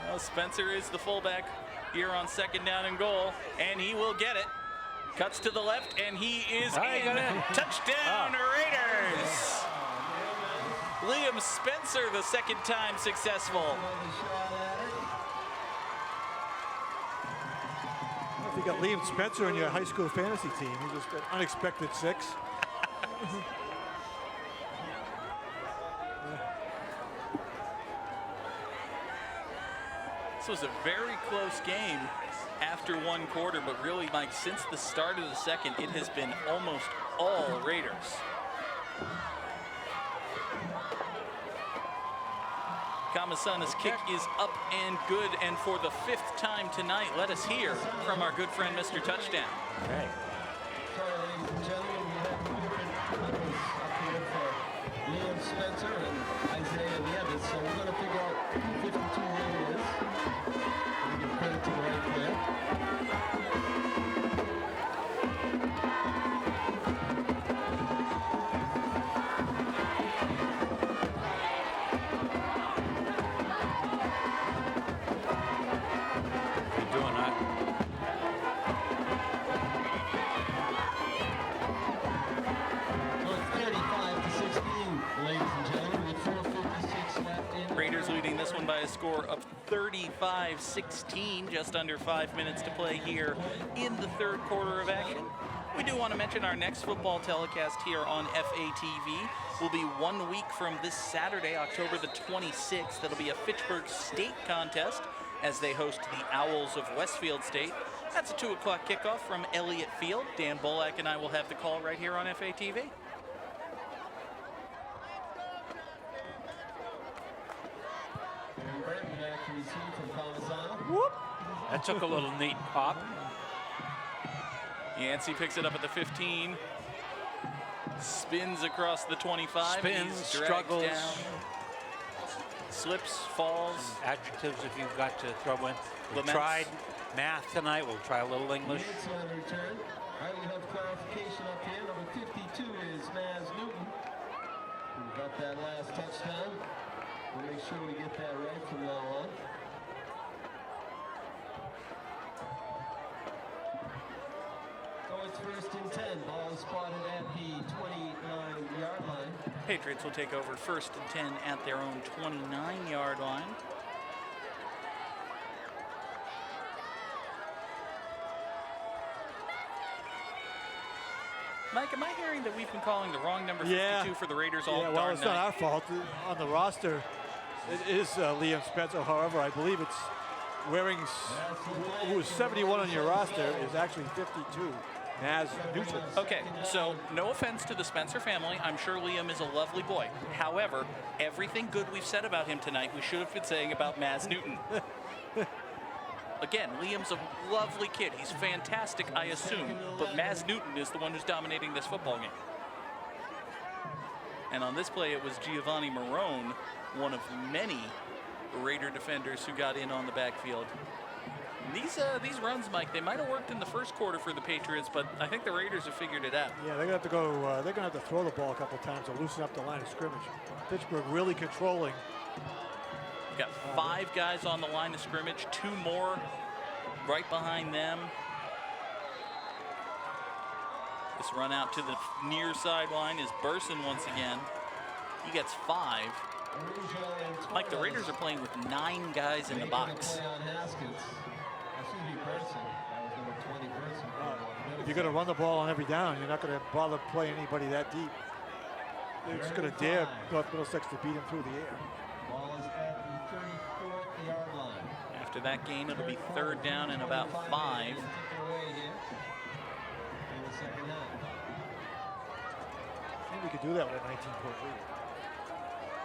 Well, Spencer is the fullback here on 2nd down and goal, and he will get it. Cuts to the left, and he is in. Touchdown, Raiders! Liam Spencer, the 2nd time successful. If you got Liam Spencer in your high school fantasy team, he's just an unexpected 6. This was a very close game after 1 quarter, but really, Mike, since the start of the 2nd, it has been almost all Raiders. Kamasa's kick is up and good, and for the 5th time tonight, let us hear from our good friend, Mr. Touchdown. Okay. Sorry, ladies and gentlemen, we have 2 different numbers up here for Liam Spencer and Isaiah Nieves, so we're going to figure out who 52 really is. We give credit to the right player. Doing that. So it's 35-16, ladies and gentlemen, with 4:56 left in. Raiders leading this one by a score of 35-16, just under 5 minutes to play here in the 3rd quarter of action. We do want to mention our next football telecast here on FATV will be 1 week from this Saturday, October the 26th. That'll be a Fitchburg State contest as they host the Owls of Westfield State. That's a 2 o'clock kickoff from Elliott Field. Dan Bolak and I will have the call right here on FATV. Whoop. That took a little neat pop. Yancey picks it up at the 15. Spins across the 25. Spins, He's dragged struggles. down. Slips, falls. Adjectives if you've got to throw in. We Laments. tried math tonight. We'll try a little English. Minutes on return. All right, we have clarification up here. Number 52 is Maz Newton, who got that last touchdown. We'll make sure we get that right from now on. So it's first and 10. Ball spotted at the 29-yard line. Patriots will take over first and 10 at their own 29-yard line. Mike, am I hearing that we've been calling the wrong number 52 for the Raiders all Yeah, well, darn it's night? not our fault. On the roster, it is Liam Spencer. However, I believe it's wearing, who is 71 on your roster, is actually 52. Maz Newton. Okay, so no offense to the Spencer family. I'm sure Liam is a lovely boy. However, everything good we've said about him tonight, we should have been saying about Maz Newton. Again, Liam's a lovely kid. He's fantastic, I assume. But Maz Newton is the one who's dominating this football game. And on this play, it was Giovanni Marone, one of many Raider defenders who got in on the backfield. These runs, Mike, they might have worked in the first quarter for the Patriots, but I think the Raiders have figured it out. Yeah, they're gonna have to go. They're gonna have to throw the ball a couple times to loosen up the line of scrimmage. Pittsburgh really controlling. Got 5 guys on the line of scrimmage, 2 more right behind them. This run out to the near sideline is Burson once again. He gets 5. Mike, the Raiders are playing with 9 guys in the box. If you're gonna run the ball on every down, you're not gonna bother playing anybody that deep. They're just gonna dare North Middlesex to beat him through the air. Ball is at the 34th-yard line. After that gain, it'll be 3rd down and about 5. I think we could do that with a 19-point lead.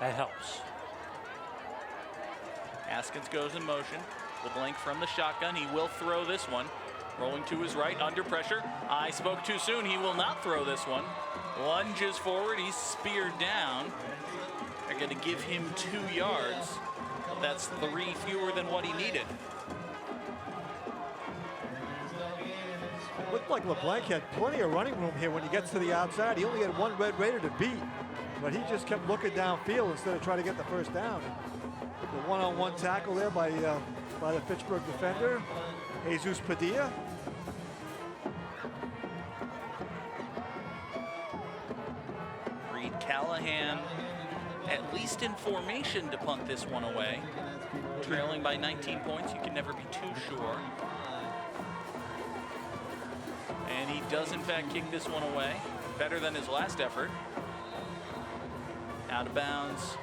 That helps. Askins goes in motion. LeBlanc from the shotgun. He will throw this one. Rolling to his right, under pressure. I spoke too soon. He will not throw this one. Lunges forward. He's speared down. They're going to give him 2 yards. That's 3 fewer than what he needed. It looked like LeBlanc had plenty of running room here when he gets to the outside. He only had 1 Red Raider to beat, but he just kept looking downfield instead of trying to get the first down. The one-on-one tackle there by the Fitchburg defender, Jesus Padilla. Reed Callahan, at least in formation, to punt this one away. Trailing by 19 points, you can never be too sure. And he does, in fact, kick this one away. Better than his last effort. Out of bounds,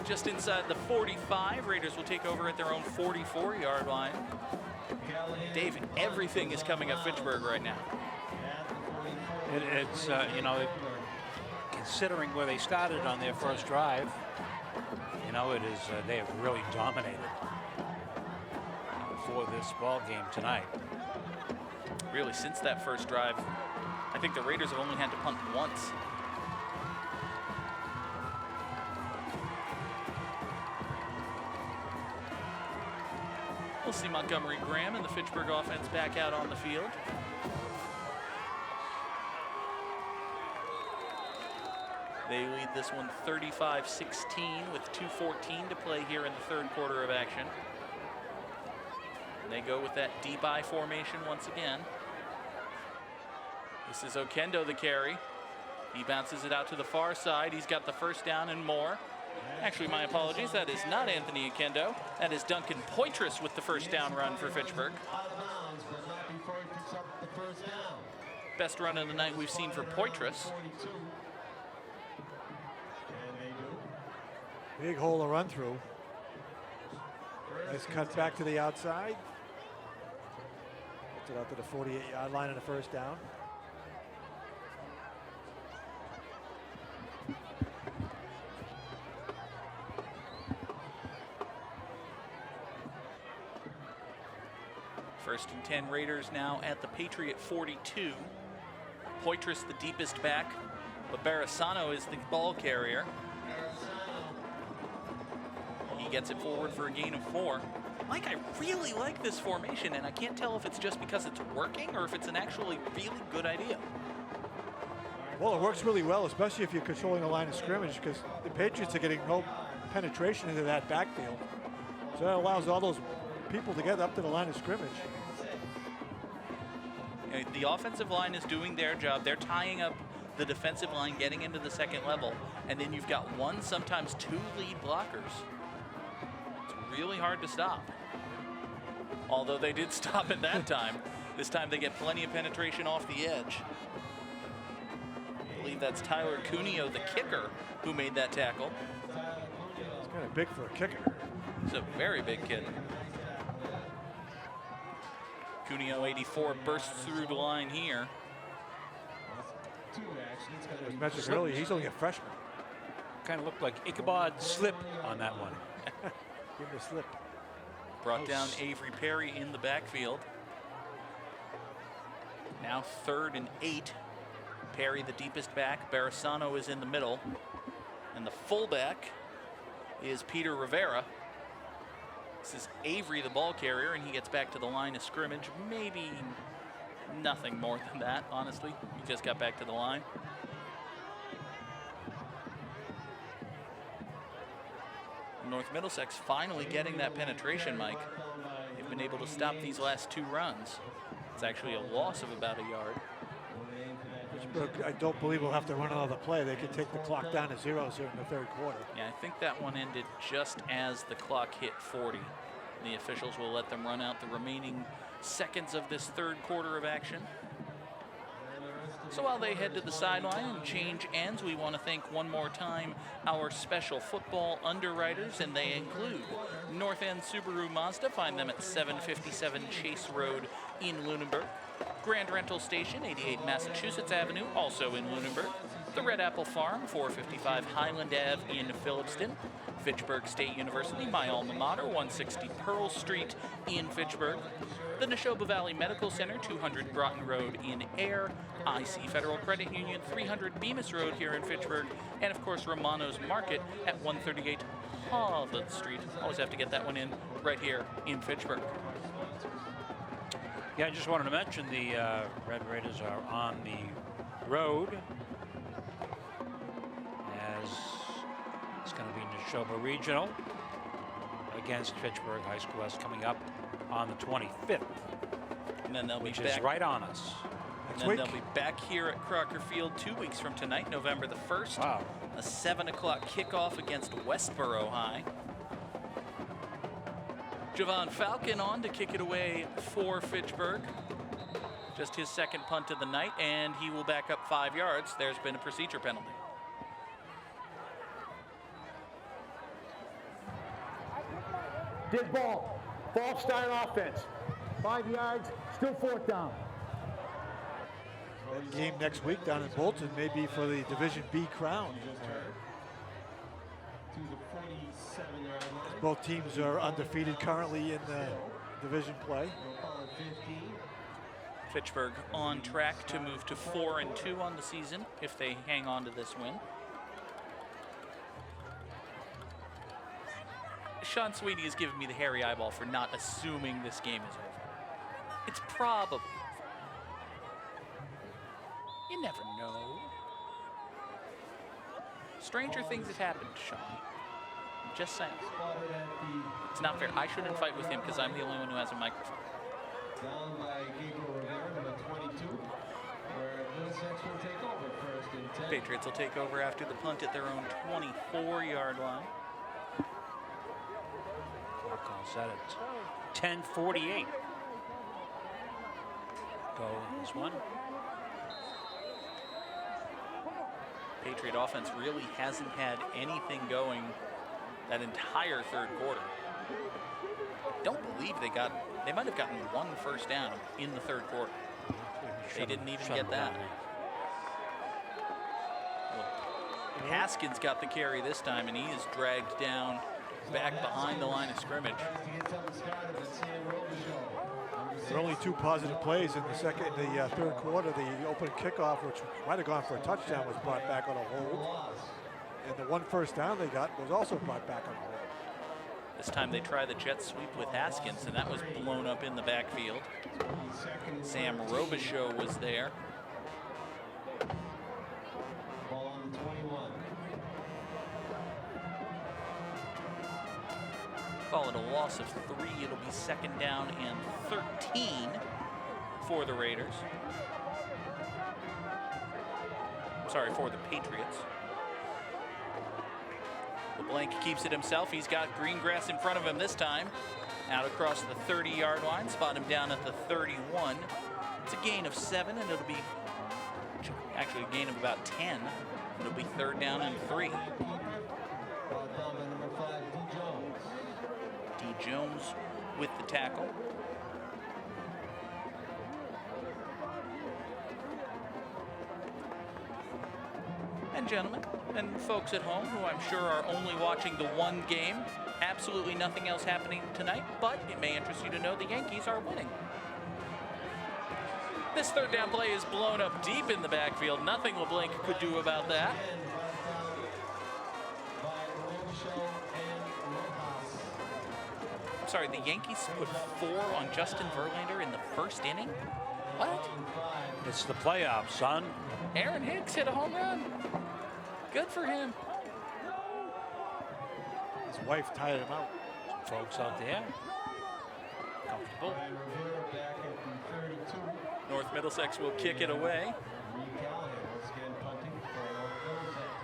just inside the 45. Raiders will take over at their own 44-yard line. Dave, everything is coming up Fitchburg right now. It's you know, considering where they started on their first drive, you know, it is they have really dominated for this ball game tonight. Really, since that first drive, I think the Raiders have only had to punt once. We'll see Montgomery Graham and the Fitchburg offense back out on the field. They lead this one 35-16 with 2:14 to play here in the 3rd quarter of action. And they go with that deep I formation once again. This is Okendo, the carry. He bounces it out to the far side. He's got the first down and more. Actually, my apologies. That is not Anthony Okendo. That is Duncan Poitras with the first down run for Fitchburg. Best run of the night we've seen for Poitras. Big hole to run through. Nice cut back to the outside. Gets it out to the 48-yard line on the first down. First and 10 Raiders now at the Patriot 42. Poitras the deepest back, but Barisano is the ball carrier. He gets it forward for a gain of 4. Mike, I really like this formation, and I can't tell if it's just because it's working or if it's an actually really good idea. Well, it works really well, especially if you're controlling the line of scrimmage, because the Patriots are getting no penetration into that backfield. So that allows all those people to get up to the line of scrimmage. The offensive line is doing their job. They're tying up the defensive line, getting into the second level, and then you've got 1, sometimes 2 lead blockers. It's really hard to stop. Although they did stop at that time. This time they get plenty of penetration off the edge. I believe that's Tyler Cuneo, the kicker, who made that tackle. It's kind of big for a kicker. He's a very big kid. Cuneo, 84, bursts through the line here. As mentioned earlier, he's only a freshman. Kind of looked like Ichabod Slip on that one. Give him a slip. Brought down Avery Perry in the backfield. Now 3rd and 8. Perry the deepest back. Barisano is in the middle. And the fullback is Peter Rivera. This is Avery, the ball carrier, and he gets back to the line of scrimmage. Maybe nothing more than that, honestly. He just got back to the line. North Middlesex finally getting that penetration, Mike. They've been able to stop these last 2 runs. It's actually a loss of about a yard. Pittsburgh, I don't believe we'll have to run another play. They can take the clock down to 0 here in the 3rd quarter. Yeah, I think that one ended just as the clock hit 40. The officials will let them run out the remaining seconds of this 3rd quarter of action. So while they head to the sideline and change ends, we want to thank one more time our special football underwriters, and they include North End Subaru Mazda. Find them at 757 Chase Road in Lunenburg. Grand Rental Station, 88 Massachusetts Avenue, also in Lunenburg. The Red Apple Farm, 455 Highland Ave in Phillipston. Fitchburg State University, my alma mater, 160 Pearl Street in Fitchburg. The Neshoba Valley Medical Center, 200 Groton Road in Air. IC Federal Credit Union, 300 Bemis Road here in Fitchburg. And of course, Romano's Market at 138 Harvard Street. Always have to get that one in right here in Fitchburg. Yeah, I just wanted to mention the Red Raiders are on the road, as it's going to be Neshoba Regional against Fitchburg High School. That's coming up on the 25th, And then they'll be which back. is right on us. And then they'll be back here at Crocker Field 2 weeks from tonight, November the 1st. Wow. A 7 o'clock kickoff against Westboro High. Javon Falcon on to kick it away for Fitchburg. Just his 2nd punt of the night, and he will back up 5 yards. There's been a procedure penalty. Dead ball. False start offense. 5 yards, still 4th down. That game next week down in Bolton may be for the Division B crown. Both teams are undefeated currently in the division play. Fitchburg on track to move to 4-2 on the season if they hang on to this win. Sean Sweeney has given me the hairy eyeball for not assuming this game is over. It's probably over. You never know. Stranger things have happened, Sean. I'm just saying. It's not fair. I shouldn't fight with him because I'm the only one who has a microphone. Down by Gabriel Rivera, number 22, where Middlesex will take over 1st and 10. Patriots will take over after the punt at their own 24-yard line. Clock calls that at 10:48. Go this one. Patriot offense really hasn't had anything going that entire 3rd quarter. Don't believe they might have gotten one first down in the third quarter. They didn't even get that. Well, Haskins got the carry this time, and he is dragged down back behind the line of scrimmage. There were only 2 positive plays in the third quarter. The open kickoff, which might have gone for a touchdown, was brought back on a hold. And the 1 first down they got was also brought back on a hold. This time they try the jet sweep with Haskins, and that was blown up in the backfield. Sam Robichaux was there. Ball on the 21. Call it a loss of 3. It'll be second down and 13 for the Raiders. Sorry, for the Patriots. LeBlanc keeps it himself. He's got green grass in front of him this time. Out across the 30-yard line. Spot him down at the 31. It's a gain of 7, and it'll be actually a gain of about 10. It'll be third down and 3. Number 5, D. Jones. D. Jones with the tackle. And gentlemen, and folks at home who I'm sure are only watching the one game, absolutely nothing else happening tonight, but it may interest you to know the Yankees are winning. This third down play is blown up deep in the backfield. Nothing LeBlanc could do about that. I'm sorry, the Yankees put 4 on Justin Verlander in the first inning? What? It's the playoffs, son. Aaron Hicks hit a home run. Good for him. His wife tired him out. Folks out there. Comfortable. North Middlesex will kick it away.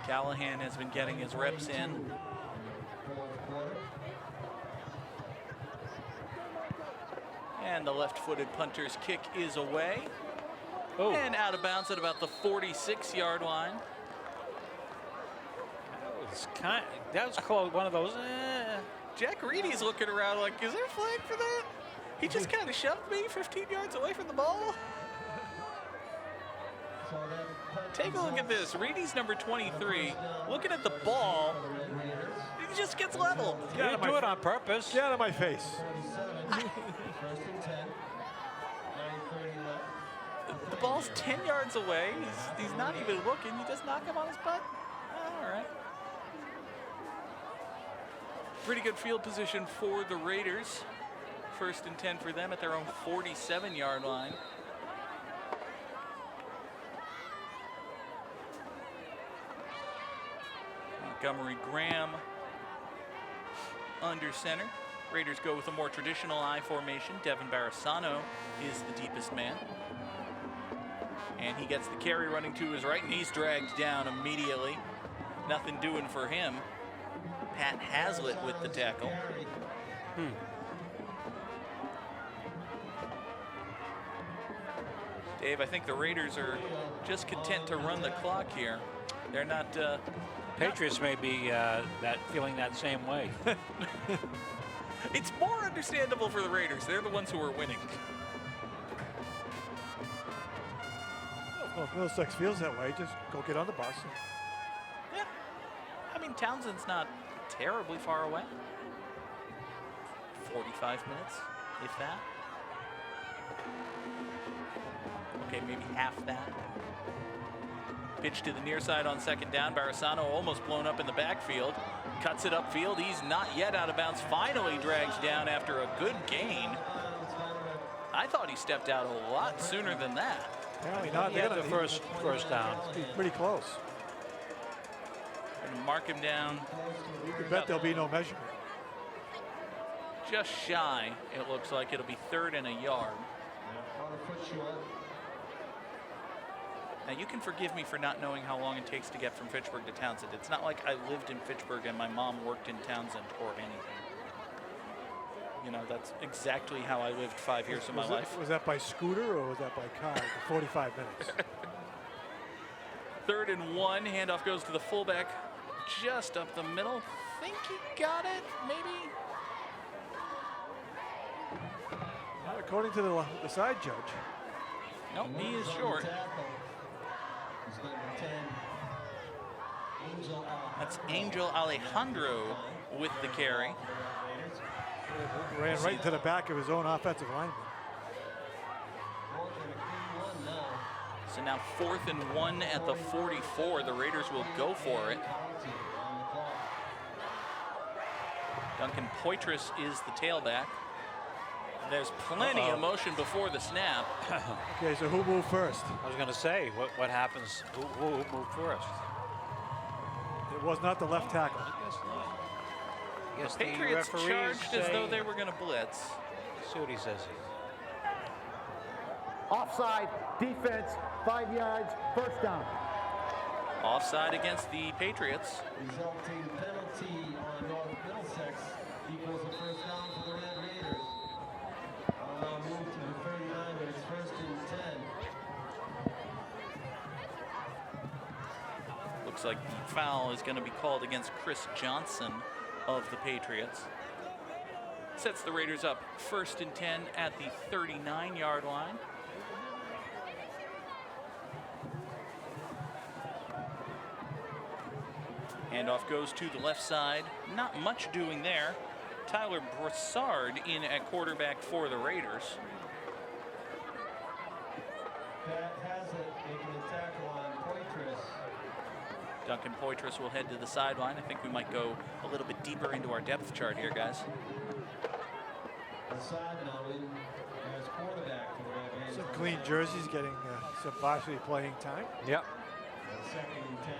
Callahan has been getting his reps in. And the left-footed punter's kick is away. Oh. And out of bounds at about the 46-yard line. That was close. One of those. Jack Reedy's looking around like, is there a flag for that? He just kind of shoved me 15 yards away from the ball. Take a look at this. Reedy's number 23. Looking at the ball, he just gets leveled. You didn't do it on purpose. Get out of my face. The ball's 10 yards away. He's not even looking. You just knock him on his butt. All right. Pretty good field position for the Raiders. First and 10 for them at their own 47-yard line. Montgomery Graham under center. Raiders go with a more traditional I formation. Devin Barasano is the deepest man. And he gets the carry running to his right, and he's dragged down immediately. Nothing doing for him. Pat Haslett with the tackle. Dave, I think the Raiders are just content to run the clock here. They're not... Patriots may be feeling that same way. It's more understandable for the Raiders. They're the ones who are winning. Well, if Middlesex feels that way, just go get on the bus. Yeah. I mean, Townsend's not terribly far away. 45 minutes, if that. Okay, maybe half that. Pitch to the near side on second down. Barasano almost blown up in the backfield. Cuts it upfield. He's not yet out of bounds. Finally drags down after a good gain. I thought he stepped out a lot sooner than that. Apparently not. He had the first down. Pretty close. Gonna mark him down. You can bet there'll be no measurement. Just shy, it looks like. It'll be third and a yard. Now, you can forgive me for not knowing how long it takes to get from Fitchburg to Townsend. It's not like I lived in Fitchburg and my mom worked in Townsend or anything. You know, that's exactly how I lived 5 years of my life. Was that by scooter or was that by car? 45 minutes. Third and 1. Handoff goes to the fullback just up the middle. Think he got it, maybe? according to the side judge. Nope, he is short. He's number 10. Angel That's Angel Alejandro with the carry. Ran right into the back of his own offensive lineman. So now 4th and 1 at the 44. The Raiders will go for it. Duncan Poitras is the tailback. There's plenty of motion before the snap. Okay, so who moved first? I was going to say, what happens? Who moved first? It was not the left tackle. I guess The Patriots charged as though they were going to blitz. See what he says here. Offside, defense, 5 yards, first down. Offside against the Patriots. Resulting penalty on North Middlesex equals a first down for the Red Raiders. I'll now move to the 39, but it's first and 10. Looks like the foul is going to be called against Chris Johnson of the Patriots. Sets the Raiders up 1st and 10 at the 39-yard line. Handoff goes to the left side. Not much doing there. Tyler Broussard in at quarterback for the Raiders. Pat Haslett making a tackle on Poitras. Duncan Poitras will head to the sideline. I think we might go a little bit deeper into our depth chart here, guys. Assad now in as quarterback for the Red Raiders. Some clean jerseys getting some varsity playing time. Yep. Second and 10.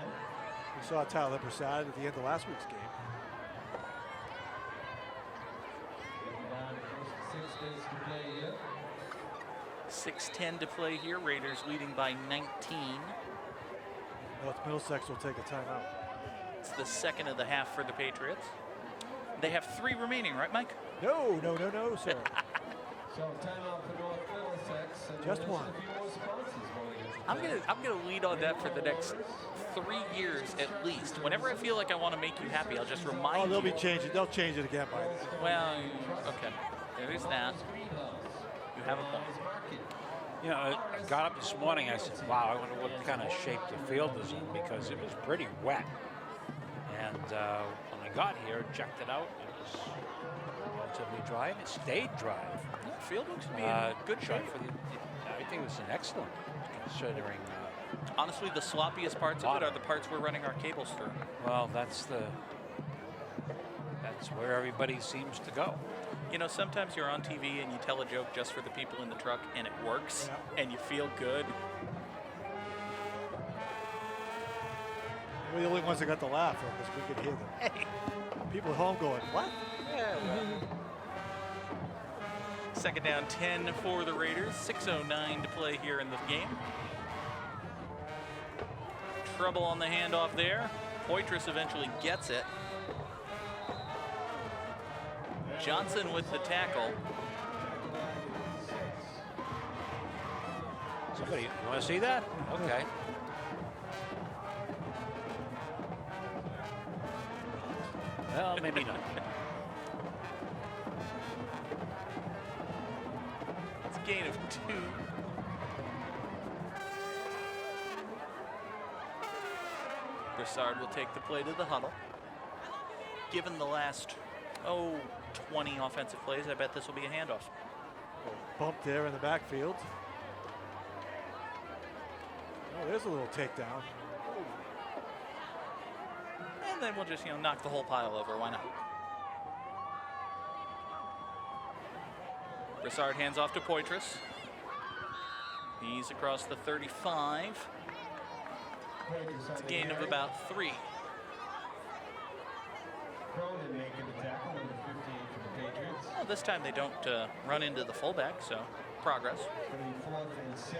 We saw Tyler Broussard at the end of last week's game. Down to close to 6 days to play here. 6:10 to play here. Raiders leading by 19. North Middlesex will take a timeout. It's the second of the half for the Patriots. They have 3 remaining, right, Mike? No, sir. So timeout for North Middlesex. And Just there's one. a few more sponsors going into I'm gonna lead on that for the next 3 years at least. Whenever I feel like I want to make you happy, I'll just remind Oh, they'll you. be changing. They'll change it again by then. Well, okay. There's that. You have a point. You know, I got up this morning, I said, wow, I wonder what kind of shape the field is in because it was pretty wet. And when I got here, checked it out, it was relatively dry, and it stayed dry. Yeah, field looks to be in good shape. For the, I think it was an excellent considering. Honestly, the sloppiest parts of it are the parts we're running our cables through. Well, that's where everybody seems to go. You know, sometimes you're on TV and you tell a joke just for the people in the truck and it works and you feel good. We're the only ones that got the laugh because we could hear them. Hey. People at home going, what? Second down 10 for the Raiders. 6:09 to play here in the game. Trouble on the handoff there. Poitras eventually gets it. Johnson with the tackle. Somebody, you want to see that? Okay. Well, maybe not. It's a gain of 2. Broussard will take the play to the huddle. Given the last, 20 offensive plays, I bet this will be a handoff. Bump there in the backfield. Oh, there's a little takedown. And then we'll just, knock the whole pile over. Why not? Broussard hands off to Poitras. He's across the 35. It's a gain of about 3. Cronin making the tackle, number 15 for the Patriots. Well, this time they don't run into the fullback, so progress. 4th and 6.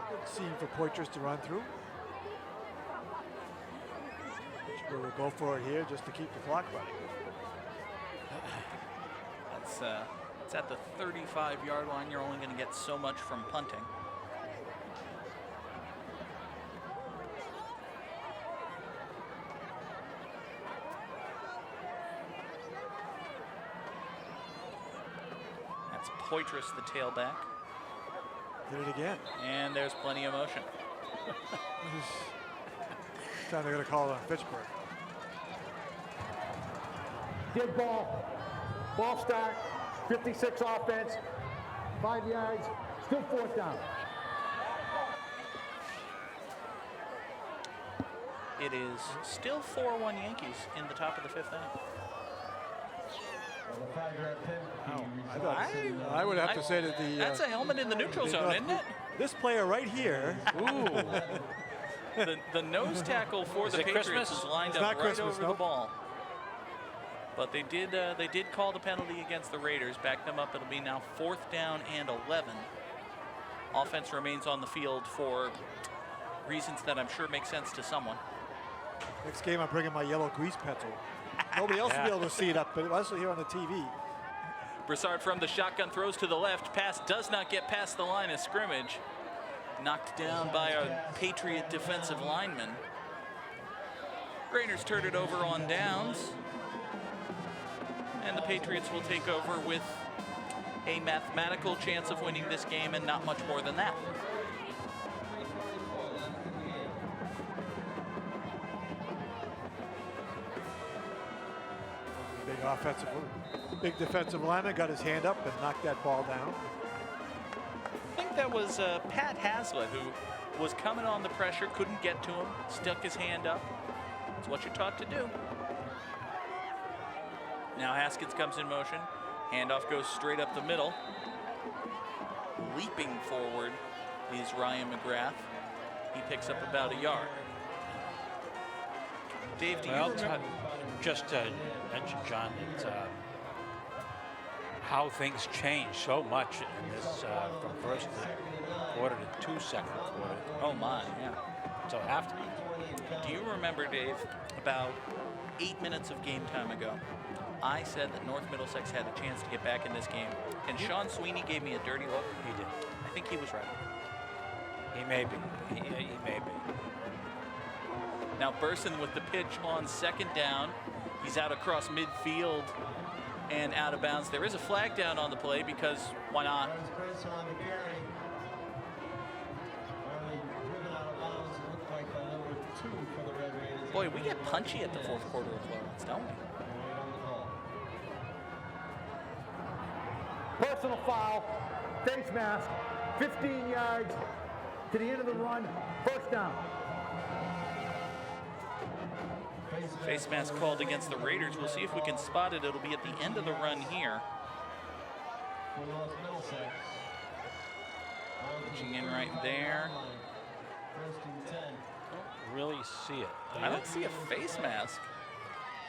Good scene for Poitras to run through. We'll go for it here just to keep the clock running. It's at the 35-yard line. You're only going to get so much from punting. That's Poitras, the tailback. Did it again. And there's plenty of motion. This time they're going to call it on Fitchburg. Dead ball. Ball start. 56 offense. 5 yards. Still 4th down. It is still 4-1 Yankees in the top of the 5th inning. I would have to say that the... That's a helmet in the neutral zone, isn't it? This player right here. Ooh. The nose tackle for Is the it Patriots Christmas? is lined It's up not right Christmas, over the nope. ball. But they did call the penalty against the Raiders, back them up. It'll be now 4th down and 11. Offense remains on the field for reasons that I'm sure make sense to someone. Next game, I'm bringing my yellow grease pencil. Nobody else will be able to see it up, but also here on the TV. Broussard from the shotgun throws to the left. Pass does not get past the line of scrimmage. Knocked down by a Patriot defensive lineman. Raiders turn it over on downs. And the Patriots will take over with a mathematical chance of winning this game and not much more than that. Big defensive lineman got his hand up and knocked that ball down. I think that was Pat Haslett who was coming on the pressure, couldn't get to him, stuck his hand up. It's what you're taught to do. Now Haskins comes in motion. Handoff goes straight up the middle. Leaping forward is Ryan McGrath. He picks up about a yard. Dave, do you remember? Just to mention, John, that how things change so much in this from first quarter to second quarter. Oh my, yeah. So after. Do you remember, Dave, about 8 minutes of game time ago, I said that North Middlesex had a chance to get back in this game, and Sean Sweeney gave me a dirty look. He did. I think he was right. He may be. He may be. Now Burson with the pitch on 2nd down. He's out across midfield and out of bounds. There is a flag down on the play because why not? Boy, we get punchy at the 4th quarter of Lawrence, don't we? Personal foul. Face mask. 15 yards to the end of the run. 1st down. Face mask called against the Raiders. We'll see if we can spot it. It'll be at the end of the run here. Reaching in right there. Don't really see it. I don't see a face mask.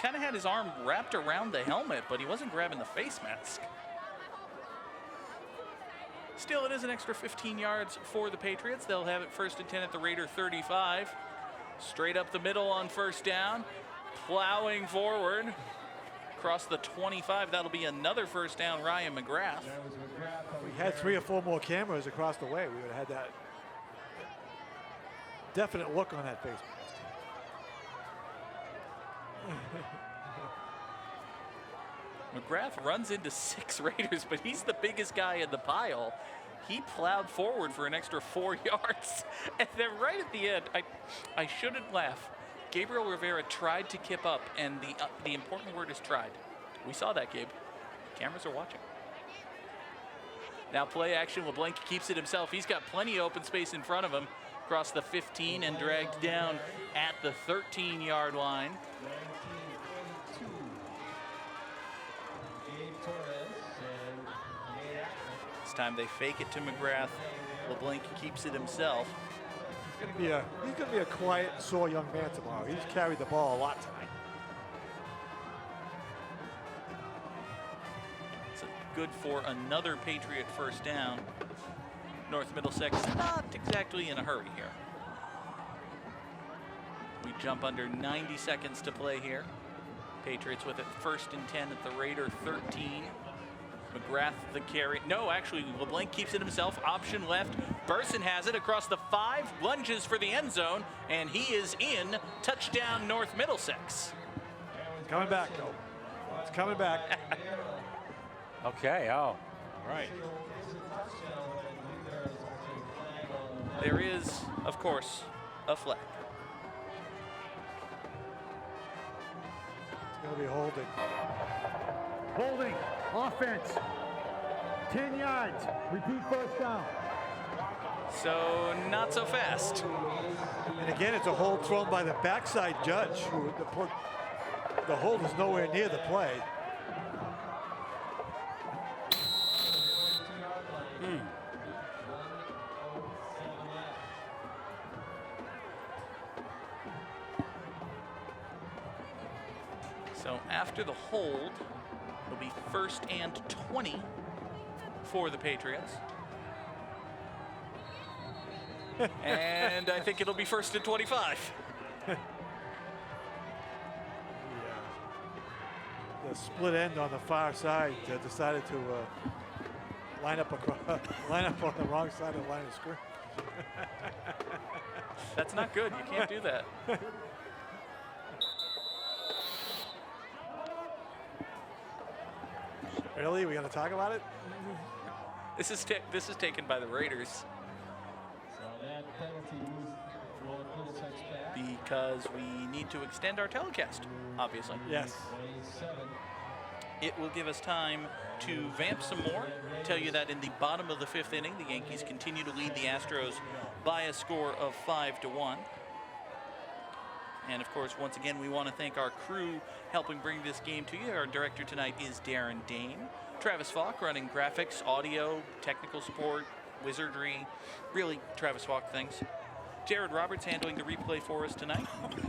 Kind of had his arm wrapped around the helmet, but he wasn't grabbing the face mask. Still, it is an extra 15 yards for the Patriots. They'll have it 1st and 10 at the Raider 35. Straight up the middle on 1st down. Plowing forward across the 25. That'll be another 1st down, Ryan McGrath. If we had 3 or 4 more cameras across the way, we would have had that definite look on that face mask. McGrath runs into 6 Raiders, but he's the biggest guy in the pile. He plowed forward for an extra 4 yards. And then right at the end, I shouldn't laugh. Gabriel Rivera tried to kip up, and the important word is tried. We saw that, Gabe. Cameras are watching. Now play action. LeBlanc keeps it himself. He's got plenty of open space in front of him. Across the 15 and dragged down at the 13-yard line. This time they fake it to McGrath. LeBlanc keeps it himself. He's going to be a quiet, sore young man tomorrow. He's carried the ball a lot tonight. It's good for another Patriot 1st down. North Middlesex not exactly in a hurry here. We jump under 90 seconds to play here. Patriots with it 1st and 10 at the Raider 13. McGrath the carry. No, actually, LeBlanc keeps it himself. Option left. Burson has it across the 5. Lunges for the end zone, and he is in. Touchdown, North Middlesex. It's coming back, though. It's coming back. Okay, oh. All right. There is, of course, a flag. It's going to be holding. Holding. Offense. 10 yards. Repeat first down. So not so fast. And again, it's a hold thrown by the backside judge. The hold is nowhere near the play. So after the hold, it'll be 1st and 20 for the Patriots. And I think it'll be 1st and 25. The split end on the far side decided to line up on the wrong side of the line of scrimmage. That's not good. You can't do that. Really? We got to talk about it? This is taken by the Raiders So that penalty moves Middlesex back. because we need to extend our telecast, obviously. Yes. 27. It will give us time to vamp some more. Tell you that in the bottom of the 5th inning, the Yankees continue to lead the Astros by a score of 5-1. And of course, once again, we want to thank our crew helping bring this game to you. Our director tonight is Darren Dane. Travis Falk running graphics, audio, technical support, wizardry, really Travis Falk things. Jared Roberts handling the replay for us tonight.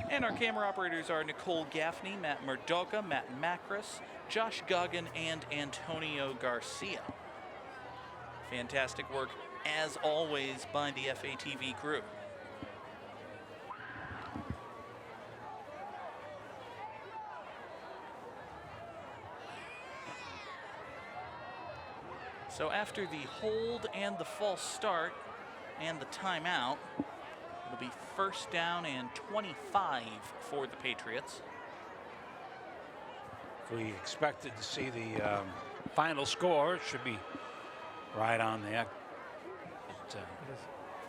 And our camera operators are Nicole Gaffney, Matt Murdoka, Matt Macris, Josh Goggin, and Antonio Garcia. Fantastic work, as always, by the FATV crew. So after the hold and the false start and the timeout, it'll be 1st down and 25 for the Patriots. If we expected to see the final score, it should be right on there at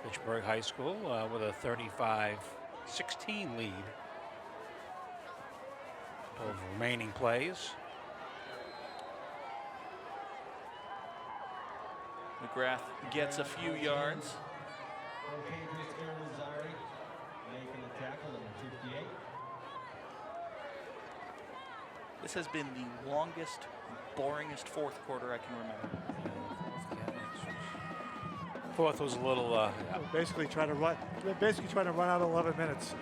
Fitchburg High School with a 35-16 lead over remaining plays. McGrath gets a few yards. Patriots Irizarry making the tackle, number 58. This has been the longest, boringest 4th quarter I can remember. Fourth was a little. Basically trying to run out 11 minutes.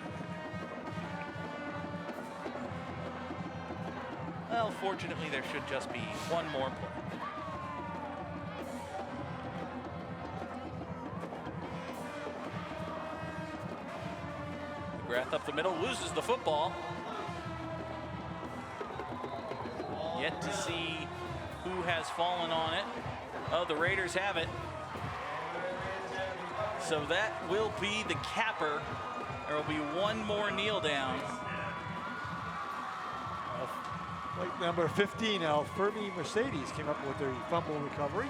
Well, fortunately, there should just be one more play. McGrath up the middle, loses the football. Yet to see who has fallen on it. Oh, the Raiders have it. So that will be the capper. There will be one more kneel down. Like number 15, Fermi Mercedes came up with the fumble recovery.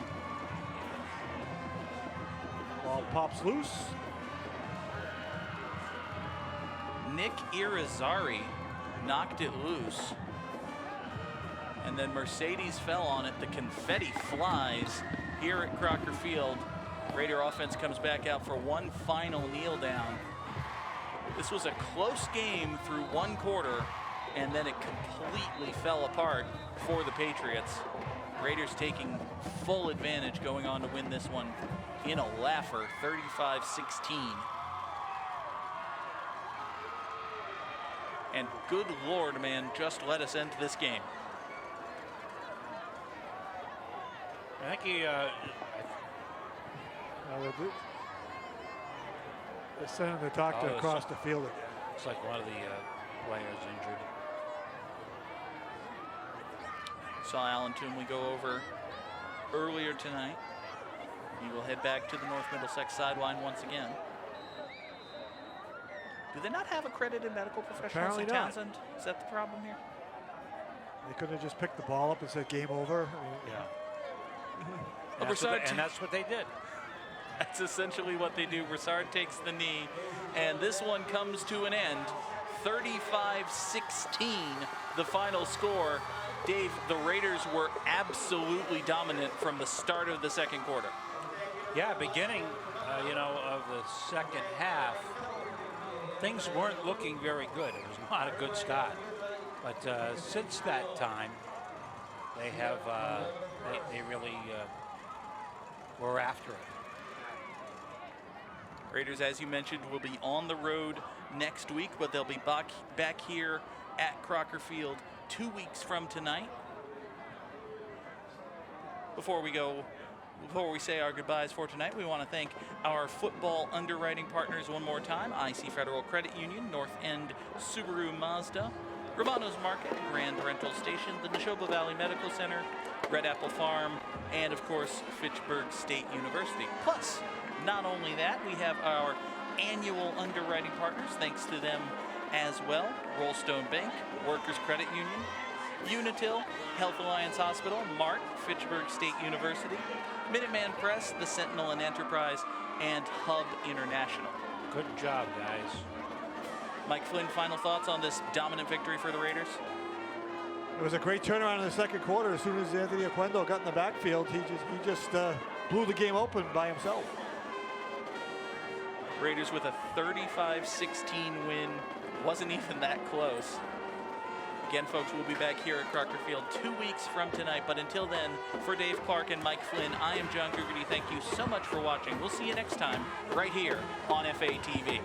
Ball pops loose. Nick Irizarry knocked it loose. And then Mercedes fell on it. The confetti flies here at Crocker Field. Raider offense comes back out for one final kneel down. This was a close game through one quarter, and then it completely fell apart for the Patriots. Raiders taking full advantage, going on to win this one in a laugher, 35-16. And good Lord, man, just let us end this game. I think he. They're sending the doctor across the field again. Looks like one of the players injured. Saw Alan Toomley go over earlier tonight. He will head back to the North Middlesex sideline once again. Do they not have accredited medical professionals Apparently in not. Townsend? Is that the problem here? They couldn't have just picked the ball up and said game over. I mean, Yeah. And that's what they did. That's essentially what they do. Broussard takes the knee, and this one comes to an end. 35-16, the final score. Dave, the Raiders were absolutely dominant from the start of the second quarter. Yeah, beginning, of the second half, things weren't looking very good. It was not a good start. But since that time, they have, they really were after it. Raiders, as you mentioned, will be on the road next week, but they'll be back here at Crocker Field 2 weeks from tonight. Before we say our goodbyes for tonight, we want to thank our football underwriting partners one more time: IC Federal Credit Union, North End Subaru Mazda, Romano's Market, Grand Rental Station, the Neshoba Valley Medical Center, Red Apple Farm, and of course Fitchburg State University. Plus, not only that, we have our annual underwriting partners, thanks to them as well: Rollstone Bank, Workers Credit Union, Unitil, Health Alliance Hospital, Mart, Fitchburg State University, Minuteman Press, the Sentinel and Enterprise, and Hub International. Good job, guys. Mike Flynn, final thoughts on this dominant victory for the Raiders? It was a great turnaround in the second quarter. As soon as Anthony Oquendo got in the backfield, he just blew the game open by himself. Raiders with a 35-16 win. Wasn't even that close. Again, folks, we'll be back here at Crocker Field 2 weeks from tonight. But until then, for Dave Clark and Mike Flynn, I am John Gugerty. Thank you so much for watching. We'll see you next time right here on FATV.